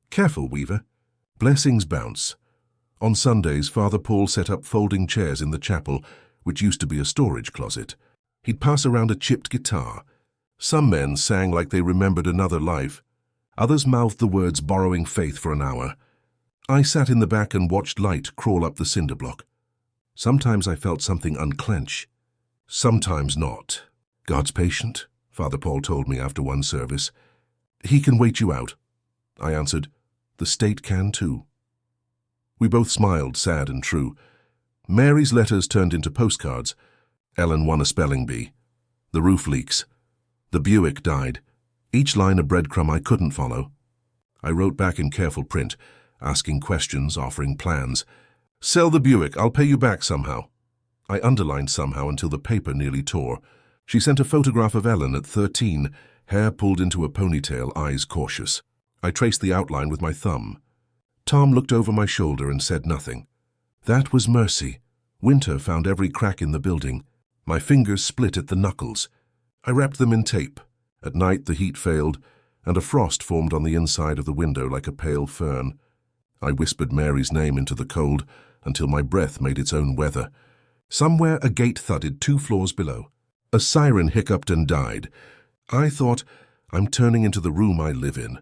Careful, Weaver. Blessings bounce. On Sundays, Father Paul set up folding chairs in the chapel, which used to be a storage closet. He'd pass around a chipped guitar. Some men sang like they remembered another life. Others mouthed the words borrowing faith for an hour. I sat in the back and watched light crawl up the cinder block. Sometimes I felt something unclench. Sometimes not. God's patient, Father Paul told me after one service. He can wait you out. I answered, the state can too. We both smiled, sad and true. Mary's letters turned into postcards. Ellen won a spelling bee. The roof leaks. The Buick died. Each line a breadcrumb I couldn't follow. I wrote back in careful print, asking questions, offering plans. Sell the Buick, I'll pay you back somehow. I underlined somehow until the paper nearly tore. She sent a photograph of Ellen at 13, hair pulled into a ponytail, eyes cautious. I traced the outline with my thumb. Tom looked over my shoulder and said nothing. That was mercy. Winter found every crack in the building. My fingers split at the knuckles. I wrapped them in tape. At night the heat failed, and a frost formed on the inside of the window like a pale fern. I whispered Mary's name into the cold until my breath made its own weather. Somewhere a gate thudded 2 floors below. A siren hiccuped and died. I thought, I'm turning into the room I live in.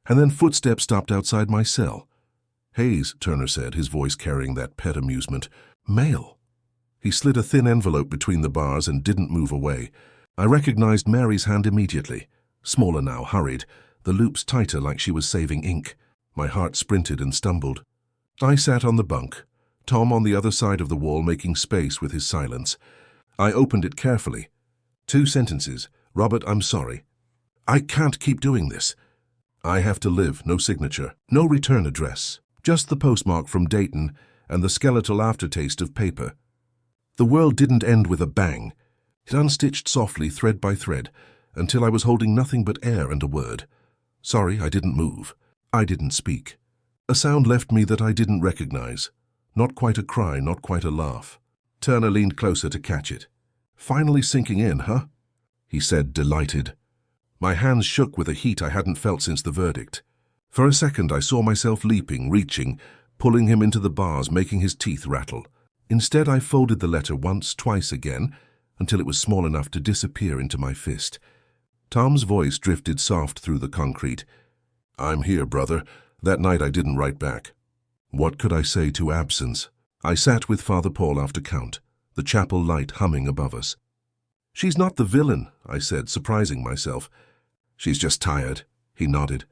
And then footsteps stopped outside my cell. Hayes, Turner said, his voice carrying that pet amusement. Mail. He slid a thin envelope between the bars and didn't move away. I recognized Mary's hand immediately. Smaller now, hurried, the loops tighter like she was saving ink. My heart sprinted and stumbled. I sat on the bunk, Tom on the other side of the wall making space with his silence. I opened it carefully. 2 sentences. Robert, I'm sorry. I can't keep doing this. I have to live, no signature, no return address. Just the postmark from Dayton and the skeletal aftertaste of paper. The world didn't end with a bang. It unstitched softly, thread by thread, until I was holding nothing but air and a word. Sorry, I didn't move. I didn't speak. A sound left me that I didn't recognize. Not quite a cry, not quite a laugh. Turner leaned closer to catch it. Finally sinking in, huh? He said, delighted. My hands shook with a heat I hadn't felt since the verdict. For a second I saw myself leaping, reaching, pulling him into the bars, making his teeth rattle. Instead I folded the letter once, twice again, until it was small enough to disappear into my fist. Tom's voice drifted soft through the concrete. I'm here, brother. That night I didn't write back. What could I say to absence? I sat with Father Paul after count, the chapel light humming above us. She's not the villain, I said, surprising myself. She's just tired, he nodded.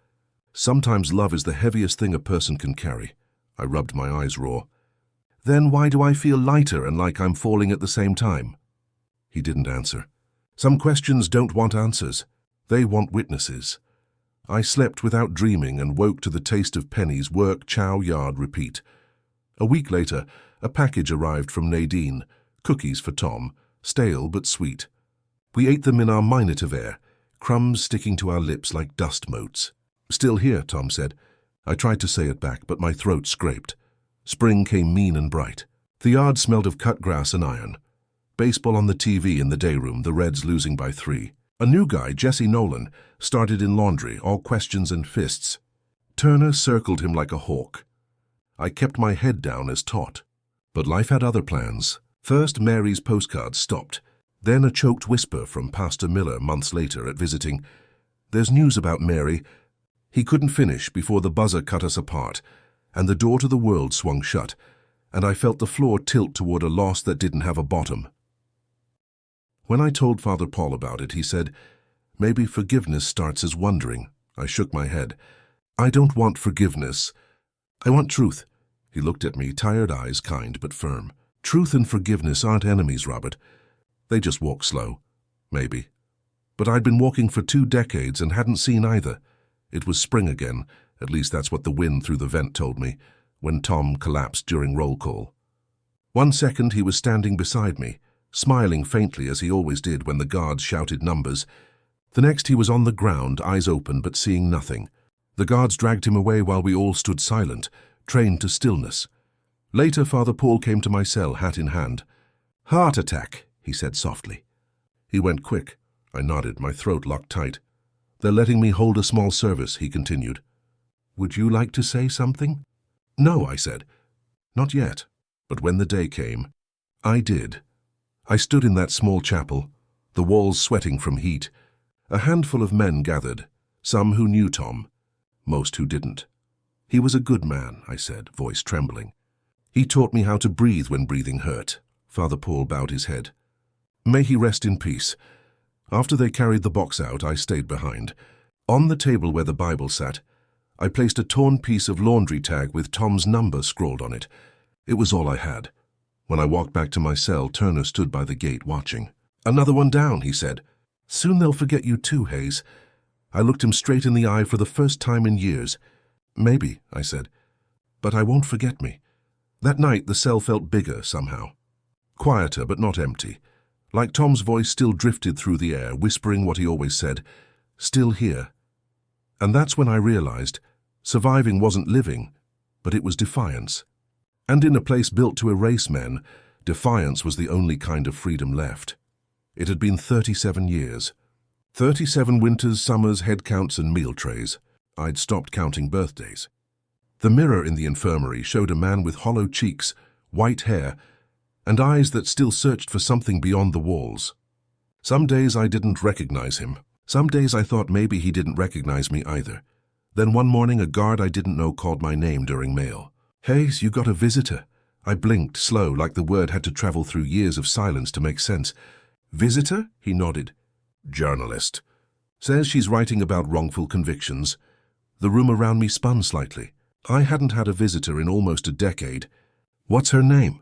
Sometimes love is the heaviest thing a person can carry. I rubbed my eyes raw. Then why do I feel lighter and like I'm falling at the same time? He didn't answer. Some questions don't want answers. They want witnesses. I slept without dreaming and woke to the taste of pennies, work, chow, yard, repeat. A week later, a package arrived from Nadine, cookies for Tom, stale but sweet. We ate them in our Minotaur, crumbs sticking to our lips like dust motes. Still here, Tom said. I tried to say it back, but my throat scraped. Spring came mean and bright. The yard smelled of cut grass and iron. Baseball on the TV in the day room, the Reds losing by 3. A new guy, Jesse Nolan, started in laundry, all questions and fists. Turner circled him like a hawk. I kept my head down as taught. But life had other plans. First, Mary's postcards stopped. Then a choked whisper from Pastor Miller months later at visiting. There's news about Mary. He couldn't finish before the buzzer cut us apart, and the door to the world swung shut, and I felt the floor tilt toward a loss that didn't have a bottom. When I told Father Paul about it, he said, maybe forgiveness starts as wondering. I shook my head. I don't want forgiveness. I want truth. He looked at me, tired eyes, kind but firm. Truth and forgiveness aren't enemies, Robert. They just walk slow. Maybe. But I'd been walking for 2 decades and hadn't seen either. It was spring again, at least that's what the wind through the vent told me, when Tom collapsed during roll call. 1 second he was standing beside me, smiling faintly as he always did when the guards shouted numbers. The next he was on the ground, eyes open but seeing nothing. The guards dragged him away while we all stood silent, trained to stillness. Later Father Paul came to my cell, hat in hand. Heart attack, he said softly. He went quick. I nodded, my throat locked tight. They're letting me hold a small service, he continued. Would you like to say something? No, I said. Not yet. But when the day came, I did. I stood in that small chapel, the walls sweating from heat. A handful of men gathered, some who knew Tom, most who didn't. He was a good man, I said, voice trembling. He taught me how to breathe when breathing hurt. Father Paul bowed his head. May he rest in peace. After they carried the box out, I stayed behind. On the table where the Bible sat, I placed a torn piece of laundry tag with Tom's number scrawled on it. It was all I had. When I walked back to my cell, Turner stood by the gate watching. Another one down, he said. Soon they'll forget you too, Hayes. I looked him straight in the eye for the first time in years. Maybe, I said, but I won't forget me. That night the cell felt bigger somehow. Quieter but not empty, Like Tom's voice still drifted through the air, whispering what he always said, "Still here." And that's when I realized surviving wasn't living, but it was defiance. And in a place built to erase men, defiance was the only kind of freedom left. It had been 37 years. 37 winters, summers, head counts, and meal trays. I'd stopped counting birthdays. The mirror in the infirmary showed a man with hollow cheeks, white hair, and eyes that still searched for something beyond the walls. Some days I didn't recognize him. Some days I thought maybe he didn't recognize me either. Then one morning a guard I didn't know called my name during mail. "Hayes, you got a visitor." I blinked, slow, like the word had to travel through years of silence to make sense. "Visitor?" He nodded. "Journalist. Says she's writing about wrongful convictions." The room around me spun slightly. I hadn't had a visitor in almost a decade. "What's her name?"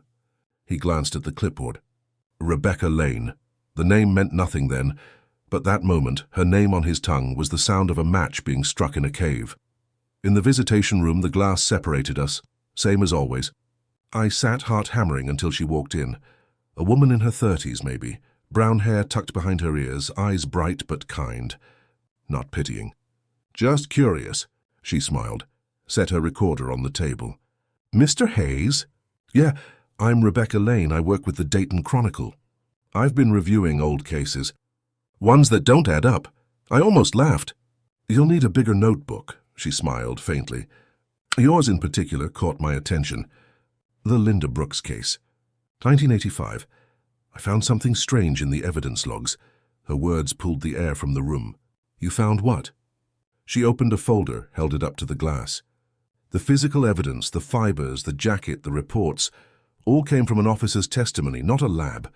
He glanced at the clipboard. "Rebecca Lane." The name meant nothing then, but that moment, her name on his tongue was the sound of a match being struck in a cave. In the visitation room, the glass separated us, same as always. I sat heart-hammering until she walked in. A woman in her 30s, maybe. Brown hair tucked behind her ears, eyes bright but kind. Not pitying. "Just curious," she smiled, set her recorder on the table. "Mr. Hayes?" "Yeah, I'm Rebecca Lane. I work with the Dayton Chronicle. I've been reviewing old cases. Ones that don't add up." I almost laughed. "You'll need a bigger notebook," she smiled faintly. "Yours in particular caught my attention. The Linda Brooks case. 1985. I found something strange in the evidence logs." Her words pulled the air from the room. "You found what?" She opened a folder, held it up to the glass. The physical evidence, the fibers, the jacket, the reports, all came from an officer's testimony, not a lab.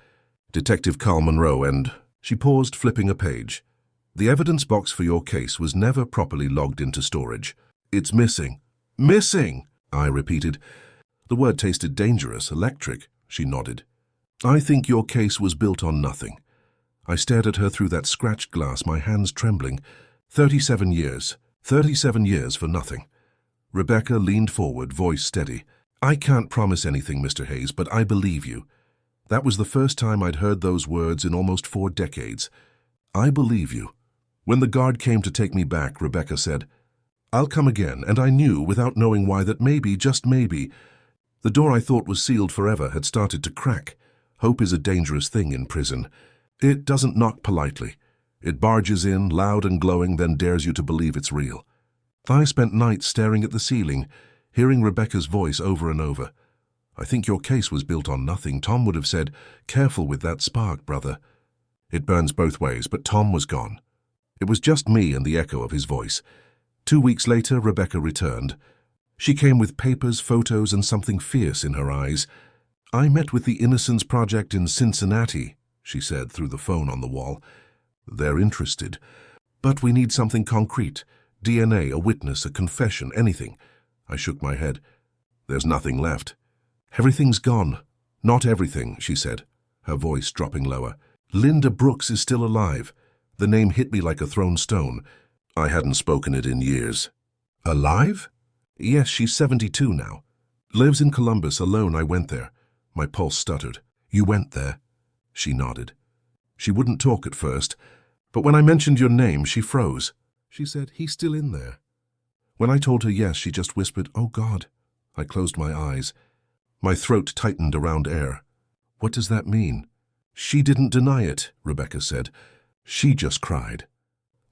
Detective Carl Monroe and... She paused, flipping a page. "The evidence box for your case was never properly logged into storage. It's missing." "Missing!" I repeated. The word tasted dangerous, electric. She nodded. "I think your case was built on nothing." I stared at her through that scratched glass, my hands trembling. 37 years. 37 years for nothing. Rebecca leaned forward, voice steady. "I can't promise anything, Mr. Hayes, but I believe you." That was the first time I'd heard those words in almost 4 decades. "I believe you." When the guard came to take me back, Rebecca said, "I'll come again," and I knew, without knowing why, that maybe, just maybe, the door I thought was sealed forever had started to crack. Hope is a dangerous thing in prison. It doesn't knock politely. It barges in, loud and glowing, then dares you to believe it's real. I spent nights staring at the ceiling, hearing Rebecca's voice over and over. "I think your case was built on nothing." Tom would have said, "Careful with that spark, brother." It burns both ways, but Tom was gone. It was just me and the echo of his voice. 2 weeks later, Rebecca returned. She came with papers, photos, and something fierce in her eyes. "I met with the Innocence Project in Cincinnati," she said through the phone on the wall. "They're interested. But we need something concrete. DNA, a witness, a confession, anything." I shook my head. "There's nothing left." "Everything's gone." "Not everything," she said, her voice dropping lower. "Linda Brooks is still alive." The name hit me like a thrown stone. I hadn't spoken it in years. "Alive?" "Yes, she's 72 now. Lives in Columbus, alone." I went there. My pulse stuttered. "You went there?" She nodded. She wouldn't talk at first, but when I mentioned your name, she froze. She said, "He's still in there." When I told her yes, she just whispered, "Oh God." I closed my eyes. My throat tightened around air. "What does that mean?" "She didn't deny it," Rebecca said. "She just cried.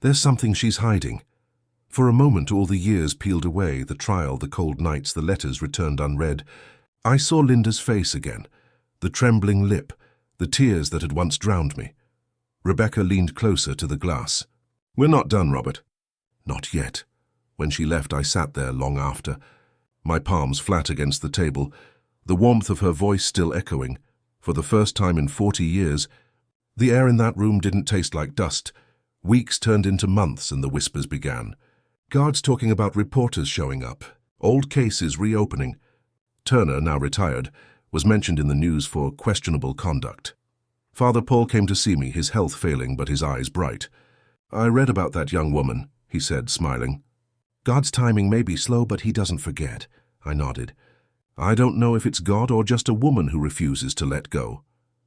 There's something she's hiding." For a moment, all the years peeled away, the trial, the cold nights, the letters returned unread. I saw Linda's face again, the trembling lip, the tears that had once drowned me. Rebecca leaned closer to the glass. "We're not done, Robert." "Not yet." When she left, I sat there long after, my palms flat against the table, the warmth of her voice still echoing. For the first time in 40 years, the air in that room didn't taste like dust. Weeks turned into months and the whispers began. Guards talking about reporters showing up, old cases reopening. Turner, now retired, was mentioned in the news for questionable conduct. Father Paul came to see me, his health failing but his eyes bright. "I read about that young woman," he said, smiling. "God's timing may be slow, but he doesn't forget." I nodded. "I don't know if it's God or just a woman who refuses to let go."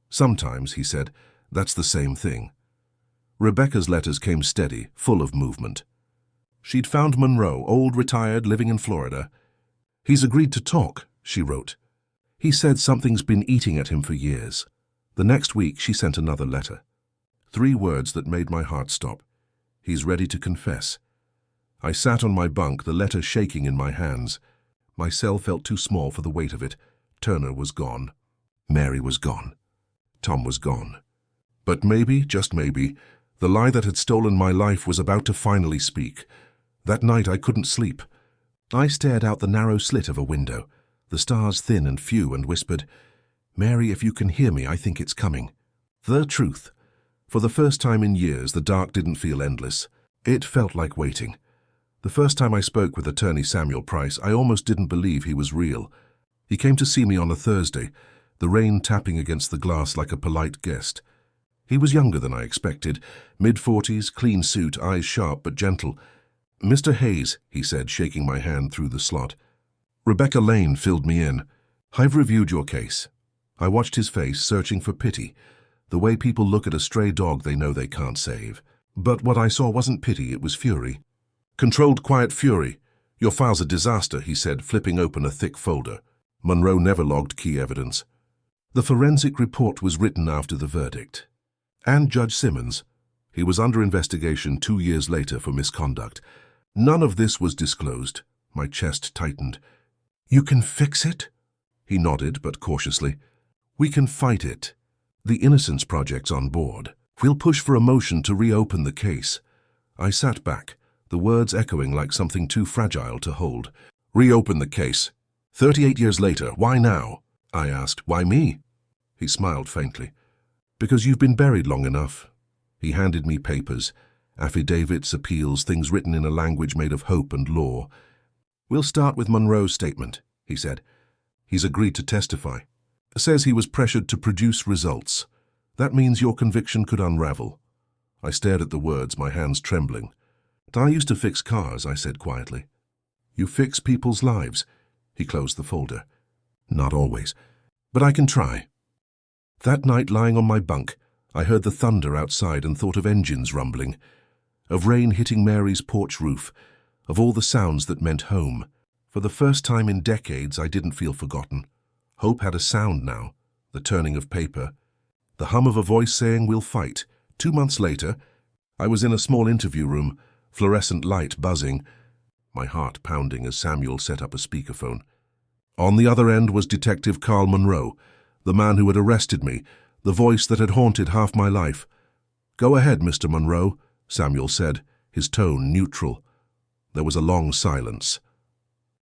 "Sometimes," he said, That's the same thing. Rebecca's letters came steady, full of movement. She'd found Monroe, old, retired, living in Florida. He's agreed to talk, she wrote. He said something's been eating at him for years. The next week, she sent another letter. 3 words that made my heart stop. He's ready to confess. I sat on my bunk, the letter shaking in my hands. My cell felt too small for the weight of it. Turner was gone. Mary was gone. Tom was gone. But maybe, just maybe, the lie that had stolen my life was about to finally speak. That night I couldn't sleep. I stared out the narrow slit of a window, the stars thin and few, and whispered, "Mary, if you can hear me, I think it's coming." The truth. For the first time in years, the dark didn't feel endless. It felt like waiting. The first time I spoke with attorney Samuel Price, I almost didn't believe he was real. He came to see me on a Thursday, the rain tapping against the glass like a polite guest. He was younger than I expected, mid-40s, clean suit, eyes sharp but gentle. "Mr. Hayes," he said, shaking my hand through the slot. "Rebecca Lane filled me in. I've reviewed your case." I watched his face, searching for pity, the way people look at a stray dog they know they can't save. But what I saw wasn't pity, it was fury. "Controlled quiet fury. Your file's a disaster," he said, flipping open a thick folder. Monroe never logged key evidence. The forensic report was written after the verdict. And Judge Simmons. He was under investigation 2 years later for misconduct. None of this was disclosed. My chest tightened. "You can fix it?" He nodded, but cautiously. "We can fight it. The Innocence Project's on board. We'll push for a motion to reopen the case." I sat back, the words echoing like something too fragile to hold. "Reopen the case. 38 years later, why now?" I asked. "Why me?" He smiled faintly. "Because you've been buried long enough." He handed me papers, affidavits, appeals, things written in a language made of hope and law. "We'll start with Monroe's statement," he said. "He's agreed to testify. Says he was pressured to produce results. That means your conviction could unravel." I stared at the words, my hands trembling. "I used to fix cars," I said quietly. "You fix people's lives." He closed the folder. "Not always, but I can try." That night, lying on my bunk, I heard the thunder outside and thought of engines rumbling, of rain hitting Mary's porch roof, of all the sounds that meant home. For the first time in decades, I didn't feel forgotten. Hope had a sound now, the turning of paper, the hum of a voice saying, "We'll fight." 2 months later, I was in a small interview room, fluorescent light buzzing, my heart pounding as Samuel set up a speakerphone. On the other end was Detective Carl Monroe, the man who had arrested me, the voice that had haunted half my life. "Go ahead, Mr. Monroe," Samuel said, his tone neutral. There was a long silence.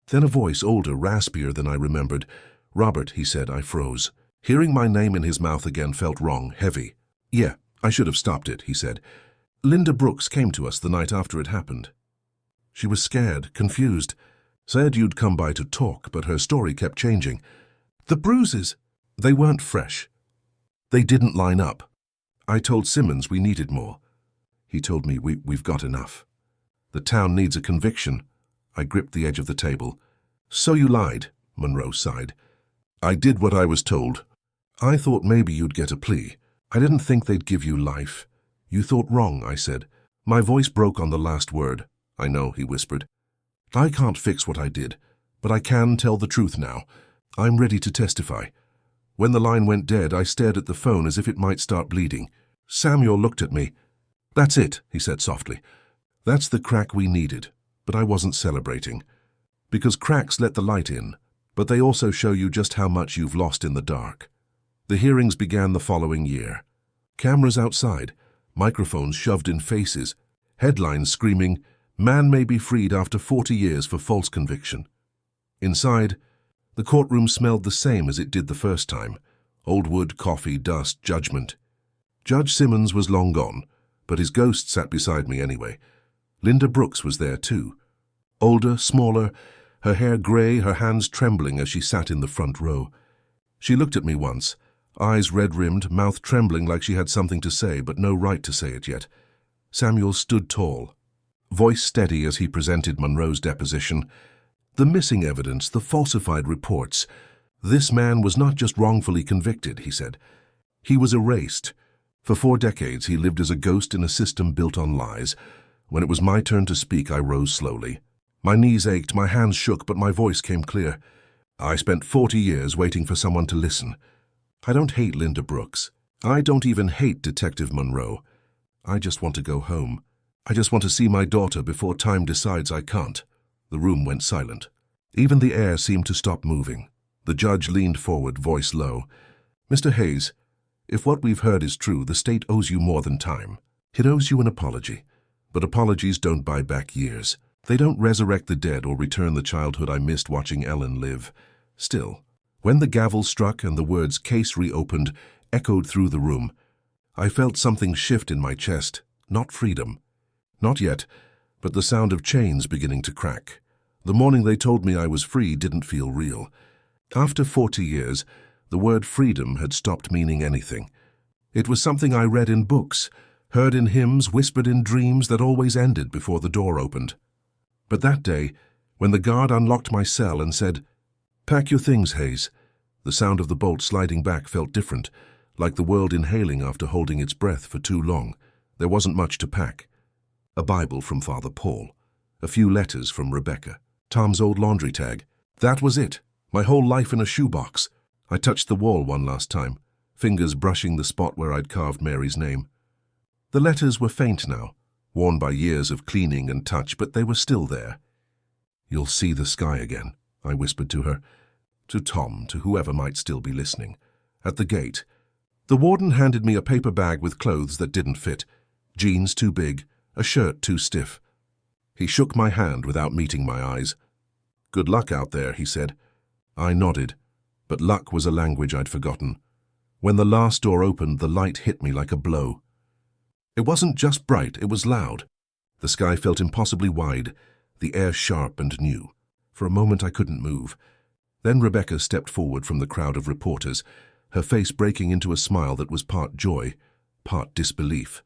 Then a voice older, raspier than I remembered. "Robert," he said. I froze. Hearing my name in his mouth again felt wrong, heavy. "Yeah, I should have stopped it," he said. "Linda Brooks came to us the night after it happened. She was scared, confused. Said you'd come by to talk, but her story kept changing. The bruises, they weren't fresh. They didn't line up. I told Simmons we needed more. He told me we've got enough. The town needs a conviction." I gripped the edge of the table. "So you lied," Monroe sighed. "I did what I was told. I thought maybe you'd get a plea. I didn't think they'd give you life." "You thought wrong," I said. My voice broke on the last word. "I know," he whispered. "I can't fix what I did, but I can tell the truth now. I'm ready to testify." When the line went dead, I stared at the phone as if it might start bleeding. Samuel looked at me. "That's it," he said softly. "That's the crack we needed." But I wasn't celebrating. Because cracks let the light in, but they also show you just how much you've lost in the dark. The hearings began the following year. Cameras outside, microphones shoved in faces, headlines screaming, "Man may be freed after 40 years for false conviction." Inside, the courtroom smelled the same as it did the first time. Old wood, coffee, dust, judgment. Judge Simmons was long gone, but his ghost sat beside me anyway. Linda Brooks was there too. Older, smaller, her hair grey, her hands trembling as she sat in the front row. She looked at me once, eyes red-rimmed, mouth trembling like she had something to say, but no right to say it yet. Samuel stood tall, voice steady as he presented Monroe's deposition. The missing evidence, the falsified reports. This man was not just wrongfully convicted, he said. He was erased. For 4 decades, he lived as a ghost in a system built on lies. When it was my turn to speak, I rose slowly. My knees ached, my hands shook, but my voice came clear. I spent 40 years waiting for someone to listen. I don't hate Linda Brooks. I don't even hate Detective Monroe. I just want to go home. I just want to see my daughter before time decides I can't. The room went silent. Even the air seemed to stop moving. The judge leaned forward, voice low. Mr. Hayes, if what we've heard is true, the state owes you more than time. It owes you an apology. But apologies don't buy back years. They don't resurrect the dead or return the childhood I missed watching Ellen live. Still, when the gavel struck and the words "case reopened" echoed through the room, I felt something shift in my chest. Not freedom. Not yet, but the sound of chains beginning to crack. The morning they told me I was free didn't feel real. After 40 years, the word freedom had stopped meaning anything. It was something I read in books, heard in hymns, whispered in dreams that always ended before the door opened. But that day, when the guard unlocked my cell and said, "Pack your things, Hayes," the sound of the bolt sliding back felt different, like the world inhaling after holding its breath for too long. There wasn't much to pack. A Bible from Father Paul, a few letters from Rebecca, Tom's old laundry tag. That was it, my whole life in a shoebox. I touched the wall one last time, fingers brushing the spot where I'd carved Mary's name. The letters were faint now, worn by years of cleaning and touch, but they were still there. "You'll see the sky again," I whispered to her, to Tom, to whoever might still be listening. At the gate, the warden handed me a paper bag with clothes that didn't fit, jeans too big, a shirt too stiff. He shook my hand without meeting my eyes. "Good luck out there," he said. I nodded, but luck was a language I'd forgotten. When the last door opened, the light hit me like a blow. It wasn't just bright, it was loud. The sky felt impossibly wide, the air sharp and new. For a moment I couldn't move. Then Rebecca stepped forward from the crowd of reporters, her face breaking into a smile that was part joy, part disbelief.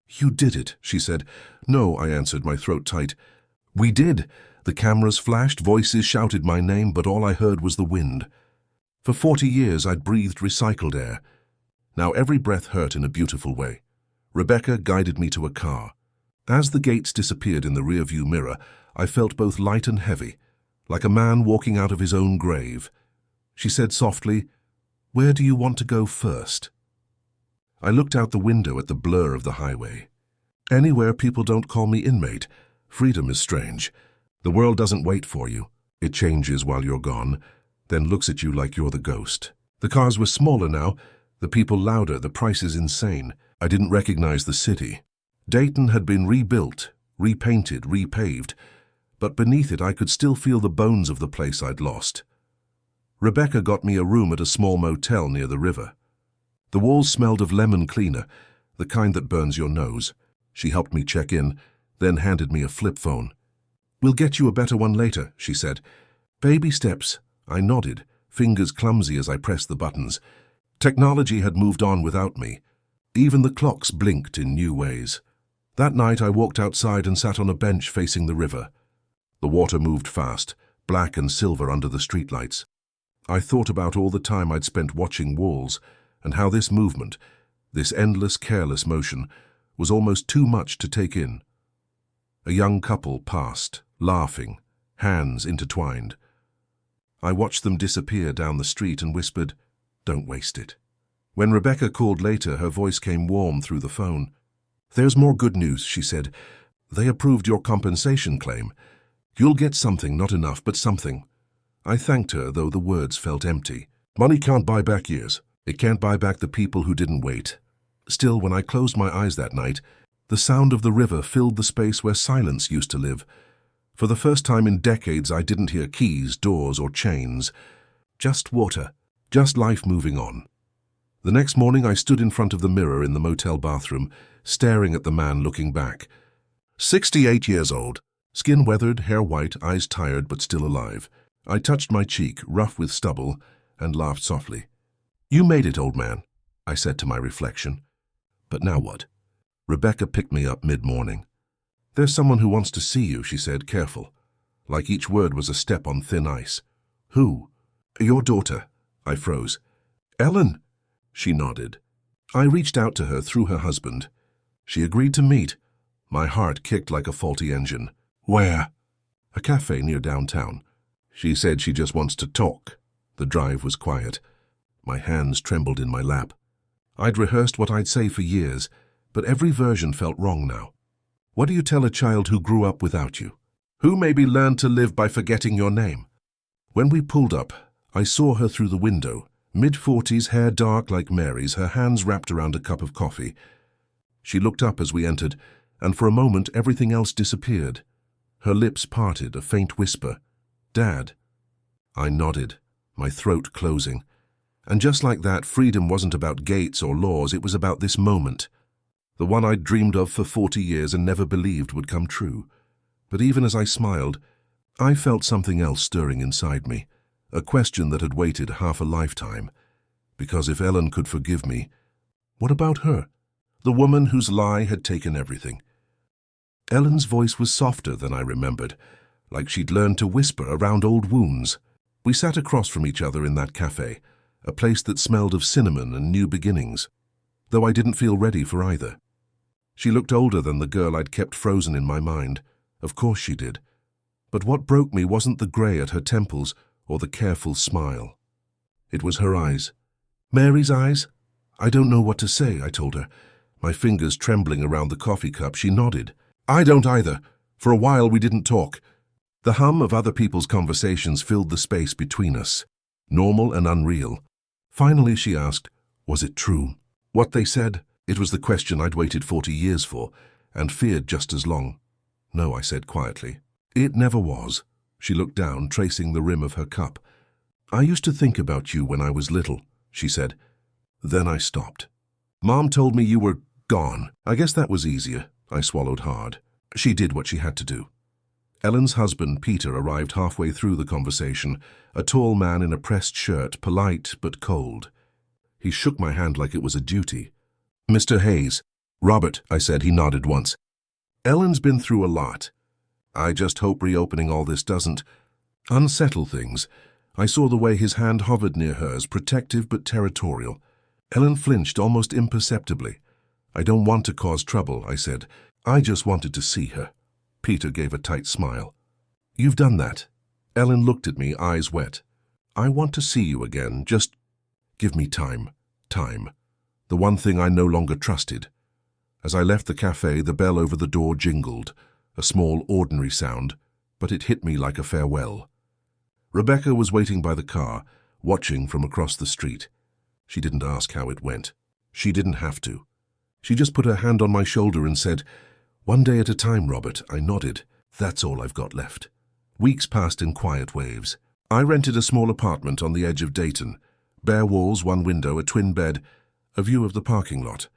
"You did it," she said. "No," I answered, my throat tight. "We did." The cameras flashed, voices shouted my name, but all I heard was the wind. For 40 years I'd breathed recycled air. Now every breath hurt in a beautiful way. Rebecca guided me to a car. As the gates disappeared in the rearview mirror, I felt both light and heavy, like a man walking out of his own grave. She said softly, "Where do you want to go first?" I looked out the window at the blur of the highway. Anywhere people don't call me inmate. Freedom is strange. The world doesn't wait for you. It changes while you're gone, then looks at you like you're the ghost. The cars were smaller now, the people louder, the prices insane. I didn't recognize the city. Dayton had been rebuilt, repainted, repaved, but beneath it I could still feel the bones of the place I'd lost. Rebecca got me a room at a small motel near the river. The walls smelled of lemon cleaner, the kind that burns your nose. She helped me check in, then handed me a flip phone. "We'll get you a better one later," she said. "Baby steps." I nodded, fingers clumsy as I pressed the buttons. Technology had moved on without me. Even the clocks blinked in new ways. That night I walked outside and sat on a bench facing the river. The water moved fast, black and silver under the streetlights. I thought about all the time I'd spent watching walls, and how this movement, this endless, careless motion, was almost too much to take in. A young couple passed, laughing, hands intertwined. I watched them disappear down the street and whispered, "Don't waste it." When Rebecca called later, her voice came warm through the phone. "There's more good news," she said. "They approved your compensation claim. You'll get something, not enough, but something." I thanked her, though the words felt empty. Money can't buy back years. It can't buy back the people who didn't wait. Still, when I closed my eyes that night, the sound of the river filled the space where silence used to live. For the first time in decades, I didn't hear keys, doors, or chains. Just water, just life moving on. The next morning, I stood in front of the mirror in the motel bathroom, staring at the man looking back. 68 years old, skin weathered, hair white, eyes tired but still alive. I touched my cheek, rough with stubble, and laughed softly. "You made it, old man," I said to my reflection. "But now what?" Rebecca picked me up mid-morning. "There's someone who wants to see you," she said, careful, like each word was a step on thin ice. "Who?" "Your daughter." I froze. "Ellen?" She nodded. I reached out to her through her husband. She agreed to meet. My heart kicked like a faulty engine. Where? A cafe near downtown. She said she just wants to talk. The drive was quiet. My hands trembled in my lap. I'd rehearsed what I'd say for years, but every version felt wrong now. What do you tell a child who grew up without you? Who maybe learned to live by forgetting your name? When we pulled up, I saw her through the window, mid-40s, hair dark like Mary's, her hands wrapped around a cup of coffee. She looked up as we entered, and for a moment everything else disappeared. Her lips parted, a faint whisper. "Dad." I nodded, my throat closing. And just like that, freedom wasn't about gates or laws, it was about this moment. The one I'd dreamed of for 40 years and never believed would come true. But even as I smiled, I felt something else stirring inside me, a question that had waited half a lifetime. Because if Ellen could forgive me, what about her? The woman whose lie had taken everything. Ellen's voice was softer than I remembered, like she'd learned to whisper around old wounds. We sat across from each other in that cafe, a place that smelled of cinnamon and new beginnings, though I didn't feel ready for either. She looked older than the girl I'd kept frozen in my mind. Of course she did. But what broke me wasn't the grey at her temples or the careful smile. It was her eyes. Mary's eyes? I don't know what to say, I told her. My fingers trembling around the coffee cup, she nodded. I don't either. For a while we didn't talk. The hum of other people's conversations filled the space between us, normal and unreal. Finally she asked, was it true? What they said? It was the question I'd waited 40 years for, and feared just as long. No, I said quietly. It never was. She looked down, tracing the rim of her cup. I used to think about you when I was little, she said. Then I stopped. Mom told me you were gone. I guess that was easier. I swallowed hard. She did what she had to do. Ellen's husband, Peter, arrived halfway through the conversation, a tall man in a pressed shirt, polite but cold. He shook my hand like it was a duty. Mr. Hayes. Robert, I said. He nodded once. Ellen's been through a lot. I just hope reopening all this doesn't unsettle things. I saw the way his hand hovered near hers, protective but territorial. Ellen flinched almost imperceptibly. I don't want to cause trouble, I said. I just wanted to see her. Peter gave a tight smile. You've done that. Ellen looked at me, eyes wet. I want to see you again. Just give me time. Time. The one thing I no longer trusted. As I left the cafe, the bell over the door jingled, a small, ordinary sound, but it hit me like a farewell. Rebecca was waiting by the car, watching from across the street. She didn't ask how it went. She didn't have to. She just put her hand on my shoulder and said, "One day at a time, Robert." I nodded. That's all I've got left. Weeks passed in quiet waves. I rented a small apartment on the edge of Dayton. Bare walls, one window, a twin bed, a view of the parking lot.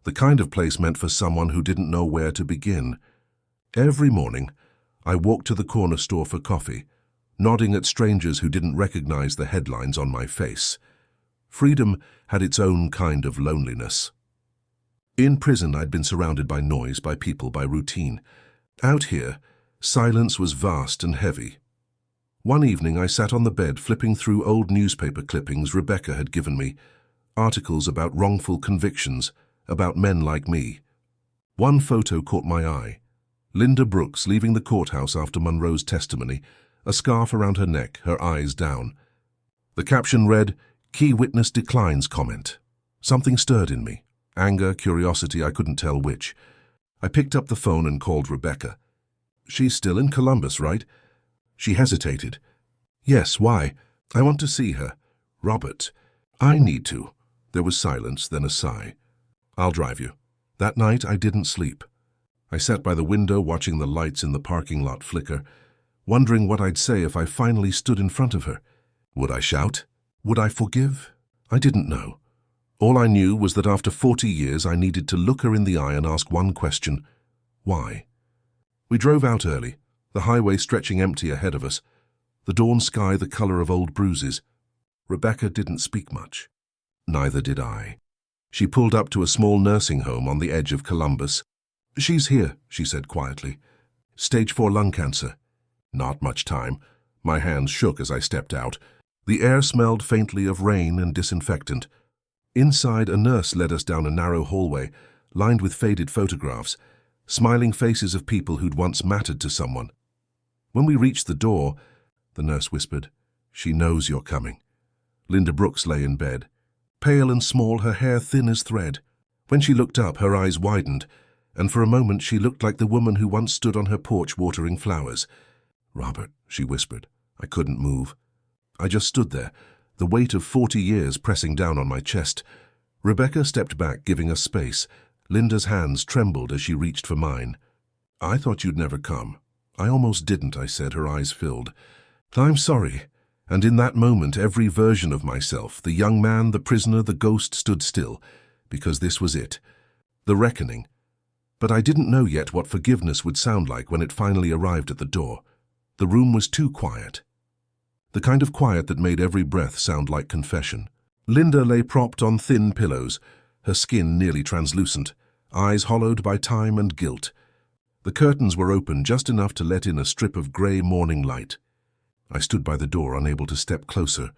The kind of place meant for someone who didn't know where to begin. Every morning, I walked to the corner store for coffee, nodding at strangers who didn't recognize the headlines on my face. Freedom had its own kind of loneliness. In prison, I'd been surrounded by noise, by people, by routine. Out here, silence was vast and heavy. One evening, I sat on the bed flipping through old newspaper clippings Rebecca had given me, articles about wrongful convictions, about men like me. One photo caught my eye. Linda Brooks leaving the courthouse after Monroe's testimony, a scarf around her neck, her eyes down. The caption read, "Key witness declines comment." Something stirred in me. Anger, curiosity, I couldn't tell which. I picked up the phone and called Rebecca. She's still in Columbus, right? She hesitated. Yes, why? I want to see her. Robert, I need to. There was silence, then a sigh. I'll drive you. That night I didn't sleep. I sat by the window watching the lights in the parking lot flicker, wondering what I'd say if I finally stood in front of her. Would I shout? Would I forgive? I didn't know. All I knew was that after 40 years I needed to look her in the eye and ask one question. Why? We drove out early, the highway stretching empty ahead of us, the dawn sky the color of old bruises. Rebecca didn't speak much. Neither did I. She pulled up to a small nursing home on the edge of Columbus. She's here, she said quietly. Stage 4 lung cancer. Not much time. My hands shook as I stepped out. The air smelled faintly of rain and disinfectant. Inside, a nurse led us down a narrow hallway, lined with faded photographs, smiling faces of people who'd once mattered to someone. When we reached the door, the nurse whispered, "She knows you're coming." Linda Brooks lay in bed, pale and small, her hair thin as thread. When she looked up, her eyes widened, and for a moment she looked like the woman who once stood on her porch watering flowers. "Robert," she whispered. I couldn't move. I just stood there, the weight of 40 years pressing down on my chest. Rebecca stepped back, giving us space. Linda's hands trembled as she reached for mine. "I thought you'd never come." "I almost didn't," I said, her eyes filled. "I'm sorry." And in that moment, every version of myself, the young man, the prisoner, the ghost, stood still, because this was it, the reckoning. But I didn't know yet what forgiveness would sound like when it finally arrived at the door. The room was too quiet. The kind of quiet that made every breath sound like confession. Linda lay propped on thin pillows, her skin nearly translucent, eyes hollowed by time and guilt. The curtains were open just enough to let in a strip of grey morning light. I stood by the door, unable to step closer.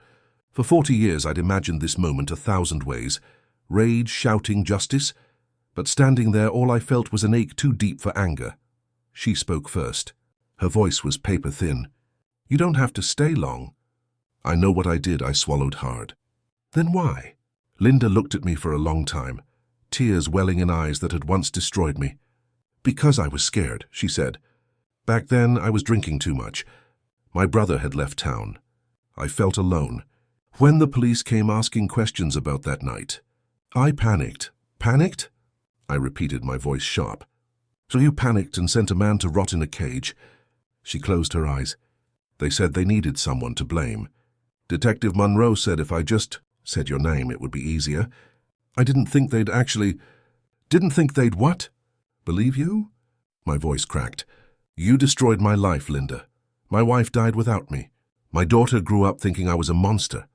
For 40 years I'd imagined this moment 1,000 ways. Rage, shouting, justice. But standing there, all I felt was an ache too deep for anger. She spoke first. Her voice was paper thin. "You don't have to stay long." "I know what I did," I swallowed hard. "Then why?" Linda looked at me for a long time, tears welling in eyes that had once destroyed me. "Because I was scared," she said. "Back then, I was drinking too much. My brother had left town. I felt alone. When the police came asking questions about that night, I panicked." "Panicked?" I repeated, my voice sharp. "So you panicked and sent a man to rot in a cage?" She closed her eyes. "They said they needed someone to blame. Detective Monroe said if I just said your name, it would be easier. I didn't think they'd actually—" "Didn't think they'd what?" "Believe you?" My voice cracked. "You destroyed my life, Linda. My wife died without me. My daughter grew up thinking I was a monster.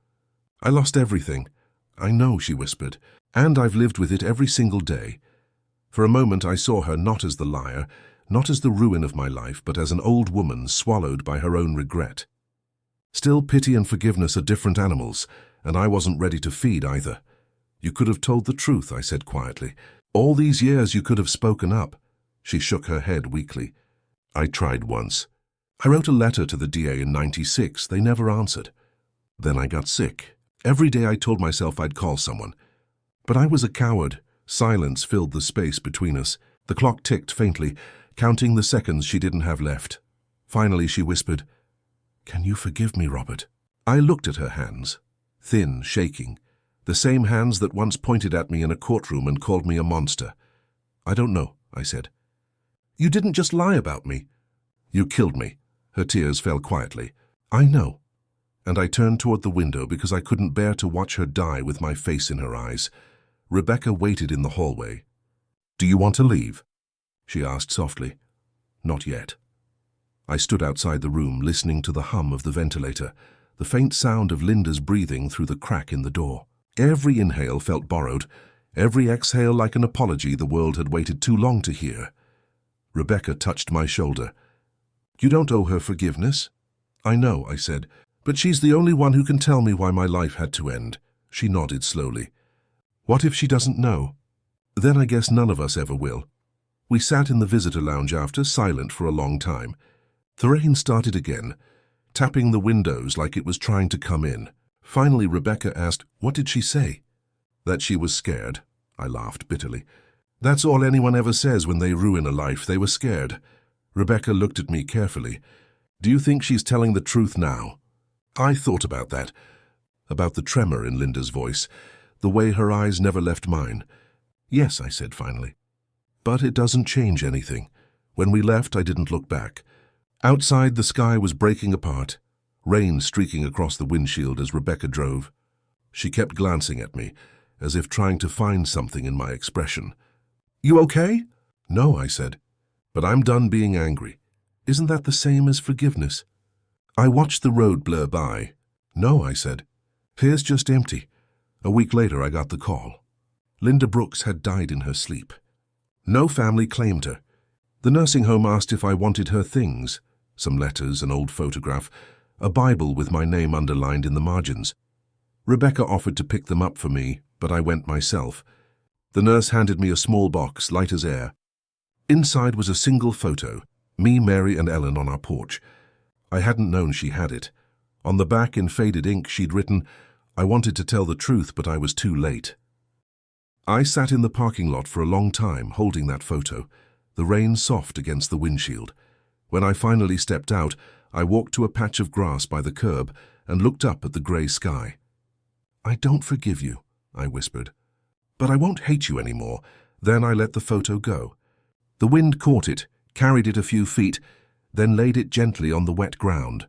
I lost everything." "I know," she whispered, "and I've lived with it every single day." For a moment I saw her not as the liar, not as the ruin of my life, but as an old woman swallowed by her own regret. Still, pity and forgiveness are different animals, and I wasn't ready to feed either. "You could have told the truth," I said quietly. "All these years you could have spoken up." She shook her head weakly. "I tried once. I wrote a letter to the DA in '96. They never answered. Then I got sick. Every day I told myself I'd call someone. But I was a coward. Silence filled the space between us. The clock ticked faintly, counting the seconds she didn't have left. Finally she whispered, "Can you forgive me, Robert?" I looked at her hands, thin, shaking, the same hands that once pointed at me in a courtroom and called me a monster. "I don't know," I said. "You didn't just lie about me." "You killed me." Her tears fell quietly. "I know." And I turned toward the window because I couldn't bear to watch her die with my face in her eyes. Rebecca waited in the hallway. "Do you want to leave?" she asked softly. "Not yet." I stood outside the room, listening to the hum of the ventilator, the faint sound of Linda's breathing through the crack in the door. Every inhale felt borrowed, every exhale like an apology the world had waited too long to hear. Rebecca touched my shoulder. "You don't owe her forgiveness." "I know," I said, "but she's the only one who can tell me why my life had to end." She nodded slowly. "What if she doesn't know?" "Then I guess none of us ever will." We sat in the visitor lounge after, silent for a long time. The rain started again, tapping the windows like it was trying to come in. Finally, Rebecca asked, "What did she say?" "That she was scared." I laughed bitterly. "That's all anyone ever says when they ruin a life. They were scared." Rebecca looked at me carefully. "Do you think she's telling the truth now?" I thought about that, about the tremor in Linda's voice, the way her eyes never left mine. "Yes," I said finally. "But it doesn't change anything. When we left, I didn't look back." Outside, the sky was breaking apart, rain streaking across the windshield as Rebecca drove. She kept glancing at me, as if trying to find something in my expression. "You okay?" "No," I said. "But I'm done being angry." "Isn't that the same as forgiveness?" I watched the road blur by. "No," I said. "Here's just empty." A week later, I got the call. Linda Brooks had died in her sleep. No family claimed her. The nursing home asked if I wanted her things, some letters, an old photograph, a Bible with my name underlined in the margins. Rebecca offered to pick them up for me, but I went myself. The nurse handed me a small box, light as air. Inside was a single photo, me, Mary, and Ellen on our porch. I hadn't known she had it. On the back, in faded ink, she'd written, "I wanted to tell the truth, but I was too late." I sat in the parking lot for a long time, holding that photo, the rain soft against the windshield. When I finally stepped out, I walked to a patch of grass by the curb and looked up at the grey sky. "I don't forgive you," I whispered. "But I won't hate you anymore." Then I let the photo go. The wind caught it, carried it a few feet, then laid it gently on the wet ground.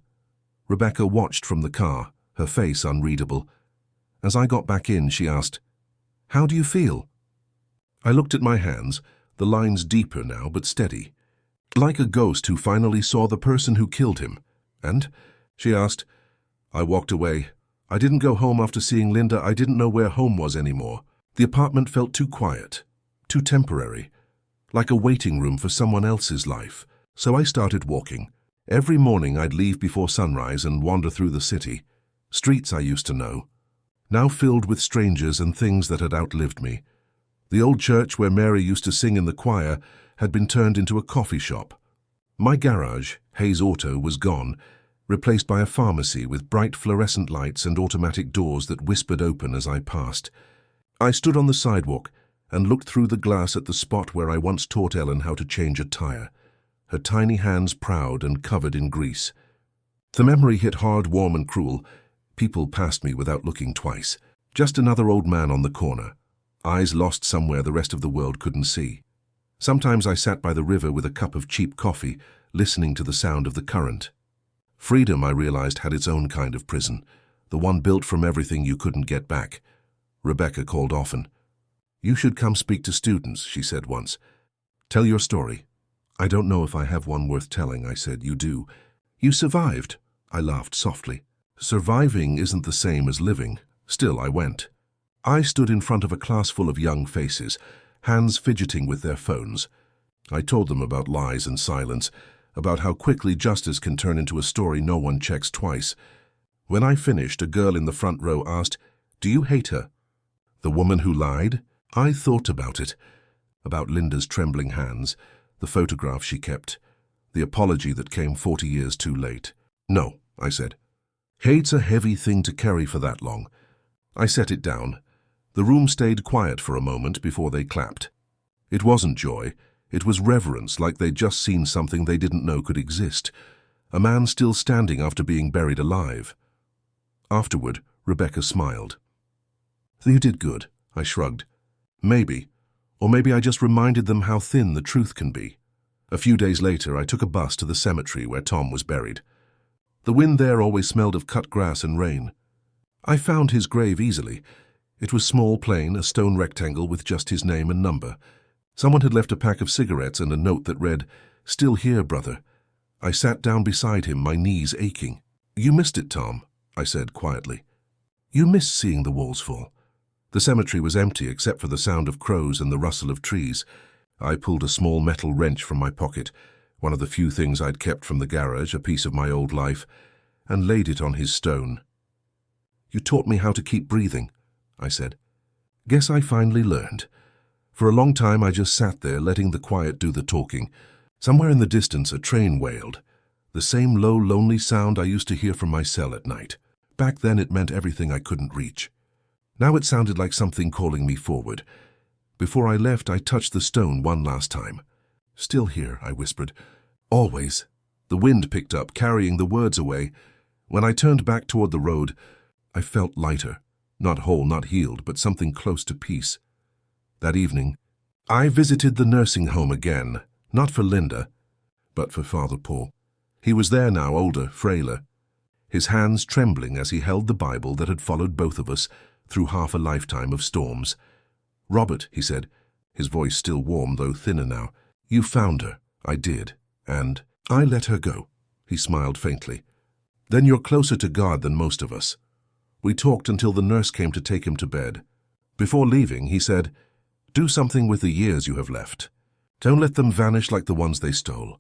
Rebecca watched from the car, her face unreadable. As I got back in, she asked, "How do you feel?" I looked at my hands, the lines deeper now but steady. Like a ghost who finally saw the person who killed him. "And?" she asked. I walked away. I didn't go home after seeing Linda. I didn't know where home was anymore. The apartment felt too quiet, too temporary, like a waiting room for someone else's life. So I started walking. Every morning I'd leave before sunrise and wander through the city. Streets I used to know, now filled with strangers and things that had outlived me. The old church where Mary used to sing in the choir had been turned into a coffee shop. My garage, Hayes Auto, was gone, replaced by a pharmacy with bright fluorescent lights and automatic doors that whispered open as I passed. I stood on the sidewalk and looked through the glass at the spot where I once taught Ellen how to change a tire, her tiny hands proud and covered in grease. The memory hit hard, warm and cruel. People passed me without looking twice. Just another old man on the corner, eyes lost somewhere the rest of the world couldn't see. Sometimes I sat by the river with a cup of cheap coffee, listening to the sound of the current. Freedom, I realized, had its own kind of prison, the one built from everything you couldn't get back. Rebecca called often. "You should come speak to students," she said once. "Tell your story." "I don't know if I have one worth telling," I said. "You do." "You survived." I laughed softly. Surviving isn't the same as living. Still, I went. I stood in front of a class full of young faces, hands fidgeting with their phones. I told them about lies and silence, about how quickly justice can turn into a story no one checks twice. When I finished, a girl in the front row asked, "Do you hate her?" "The woman who lied?" I thought about it, about Linda's trembling hands, the photograph she kept, the apology that came 40 years too late. "No," I said. "Hate's a heavy thing to carry for that long." I set it down. The room stayed quiet for a moment before they clapped. It wasn't joy. It was reverence, like they'd just seen something they didn't know could exist. A man still standing after being buried alive. Afterward, Rebecca smiled. "You did good," I shrugged. "Maybe. Or maybe I just reminded them how thin the truth can be." A few days later, I took a bus to the cemetery where Tom was buried. The wind there always smelled of cut grass and rain. I found his grave easily. It was small, plain, a stone rectangle with just his name and number. Someone had left a pack of cigarettes and a note that read, "Still here, brother." I sat down beside him, my knees aching. "You missed it, Tom," I said quietly. "You missed seeing the walls fall." The cemetery was empty except for the sound of crows and the rustle of trees. I pulled a small metal wrench from my pocket, one of the few things I'd kept from the garage, a piece of my old life, and laid it on his stone. "You taught me how to keep breathing," I said. "Guess I finally learned." For a long time I just sat there, letting the quiet do the talking. Somewhere in the distance a train wailed, the same low, lonely sound I used to hear from my cell at night. Back then it meant everything I couldn't reach. Now it sounded like something calling me forward. Before I left, I touched the stone one last time. "Still here," I whispered. "Always." The wind picked up, carrying the words away. When I turned back toward the road, I felt lighter. Not whole, not healed, but something close to peace. That evening, I visited the nursing home again, not for Linda, but for Father Paul. He was there now, older, frailer, his hands trembling as he held the Bible that had followed both of us through half a lifetime of storms. "Robert," he said, his voice still warm though thinner now, "you found her." "I did, and I let her go." He smiled faintly. "Then you're closer to God than most of us." We talked until the nurse came to take him to bed. Before leaving, he said, "Do something with the years you have left. Don't let them vanish like the ones they stole."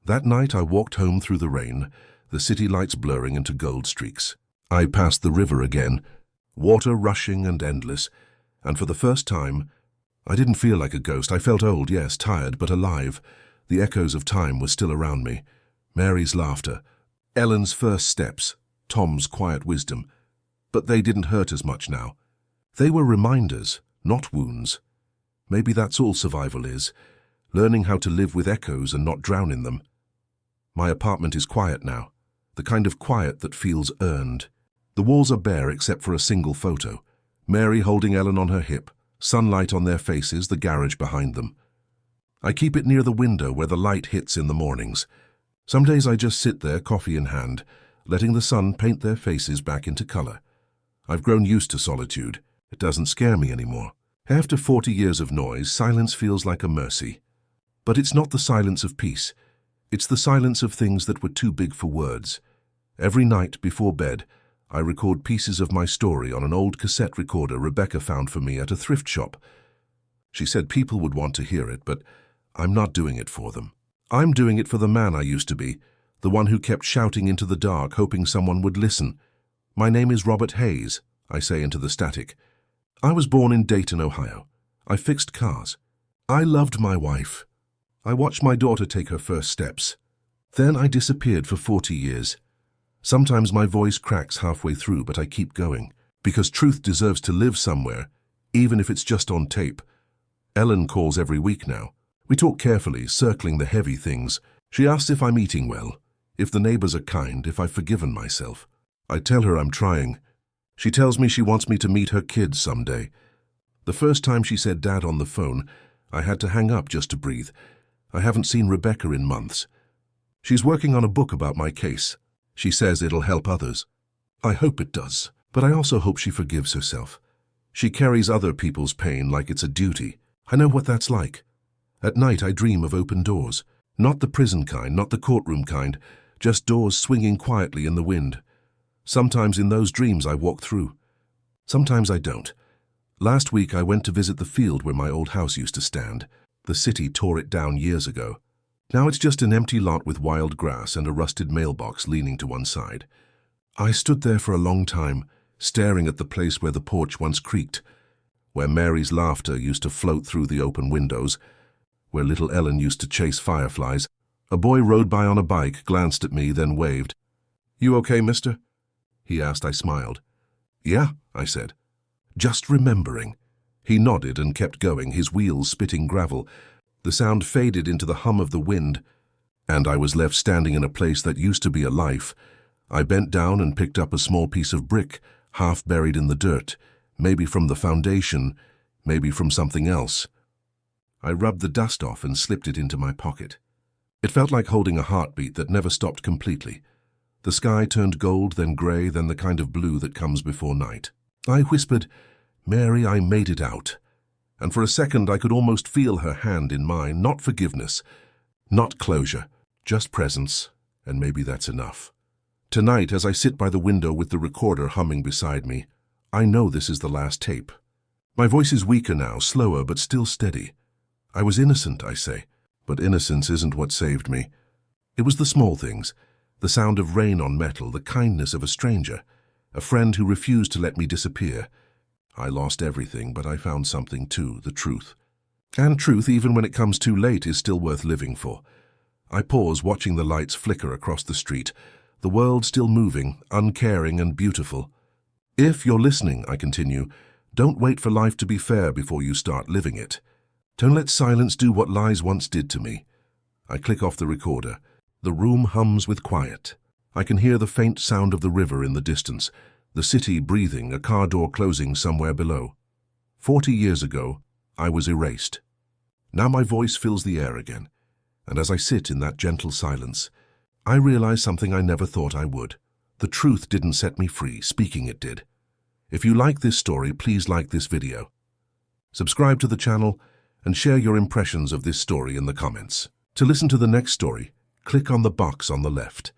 That night I walked home through the rain, the city lights blurring into gold streaks. I passed the river again, water rushing and endless. And for the first time, I didn't feel like a ghost. I felt old, yes, tired, but alive. The echoes of time were still around me. Mary's laughter, Ellen's first steps, Tom's quiet wisdom. But they didn't hurt as much now. They were reminders, not wounds. Maybe that's all survival is, learning how to live with echoes and not drown in them. My apartment is quiet now, the kind of quiet that feels earned. The walls are bare except for a single photo. Mary holding Ellen on her hip, sunlight on their faces, the garage behind them. I keep it near the window where the light hits in the mornings. Some days I just sit there, coffee in hand, letting the sun paint their faces back into color. I've grown used to solitude. It doesn't scare me anymore. After 40 years of noise, silence feels like a mercy. But it's not the silence of peace. It's the silence of things that were too big for words. Every night before bed, I record pieces of my story on an old cassette recorder Rebecca found for me at a thrift shop. She said people would want to hear it, but I'm not doing it for them. I'm doing it for the man I used to be, the one who kept shouting into the dark, hoping someone would listen. My name is Robert Hayes, I say into the static. I was born in Dayton, Ohio. I fixed cars. I loved my wife. I watched my daughter take her first steps. Then I disappeared for 40 years. Sometimes my voice cracks halfway through, but I keep going, because truth deserves to live somewhere, even if it's just on tape. Ellen calls every week now. We talk carefully, circling the heavy things. She asks if I'm eating well, if the neighbors are kind, if I've forgiven myself. I tell her I'm trying. She tells me she wants me to meet her kids someday. The first time she said Dad on the phone, I had to hang up just to breathe. I haven't seen Rebecca in months. She's working on a book about my case. She says it'll help others. I hope it does, but I also hope she forgives herself. She carries other people's pain like it's a duty. I know what that's like. At night I dream of open doors. Not the prison kind, not the courtroom kind, just doors swinging quietly in the wind. Sometimes in those dreams I walk through. Sometimes I don't. Last week I went to visit the field where my old house used to stand. The city tore it down years ago. Now it's just an empty lot with wild grass and a rusted mailbox leaning to one side. I stood there for a long time, staring at the place where the porch once creaked, where Mary's laughter used to float through the open windows, where little Ellen used to chase fireflies. A boy rode by on a bike, glanced at me, then waved. "You okay, mister?" He asked. I smiled. "Yeah," I said. "Just remembering." He nodded and kept going, his wheels spitting gravel. The sound faded into the hum of the wind, and I was left standing in a place that used to be a life. I bent down and picked up a small piece of brick, half buried in the dirt, maybe from the foundation, maybe from something else. I rubbed the dust off and slipped it into my pocket. It felt like holding a heartbeat that never stopped completely. The sky turned gold, then grey, then the kind of blue that comes before night. I whispered, "Mary, I made it out." And for a second I could almost feel her hand in mine, not forgiveness, not closure, just presence, and maybe that's enough. Tonight, as I sit by the window with the recorder humming beside me, I know this is the last tape. My voice is weaker now, slower, but still steady. I was innocent, I say, but innocence isn't what saved me. It was the small things. The sound of rain on metal, the kindness of a stranger, a friend who refused to let me disappear. I lost everything, but I found something too, the truth. And truth, even when it comes too late, is still worth living for. I pause, watching the lights flicker across the street, the world still moving, uncaring and beautiful. If you're listening, I continue, don't wait for life to be fair before you start living it. Don't let silence do what lies once did to me. I click off the recorder. The room hums with quiet. I can hear the faint sound of the river in the distance, the city breathing, a car door closing somewhere below. 40 years ago, I was erased. Now my voice fills the air again, and as I sit in that gentle silence, I realize something I never thought I would. The truth didn't set me free, speaking it did. If you like this story, please like this video. Subscribe to the channel and share your impressions of this story in the comments. To listen to the next story, click on the box on the left.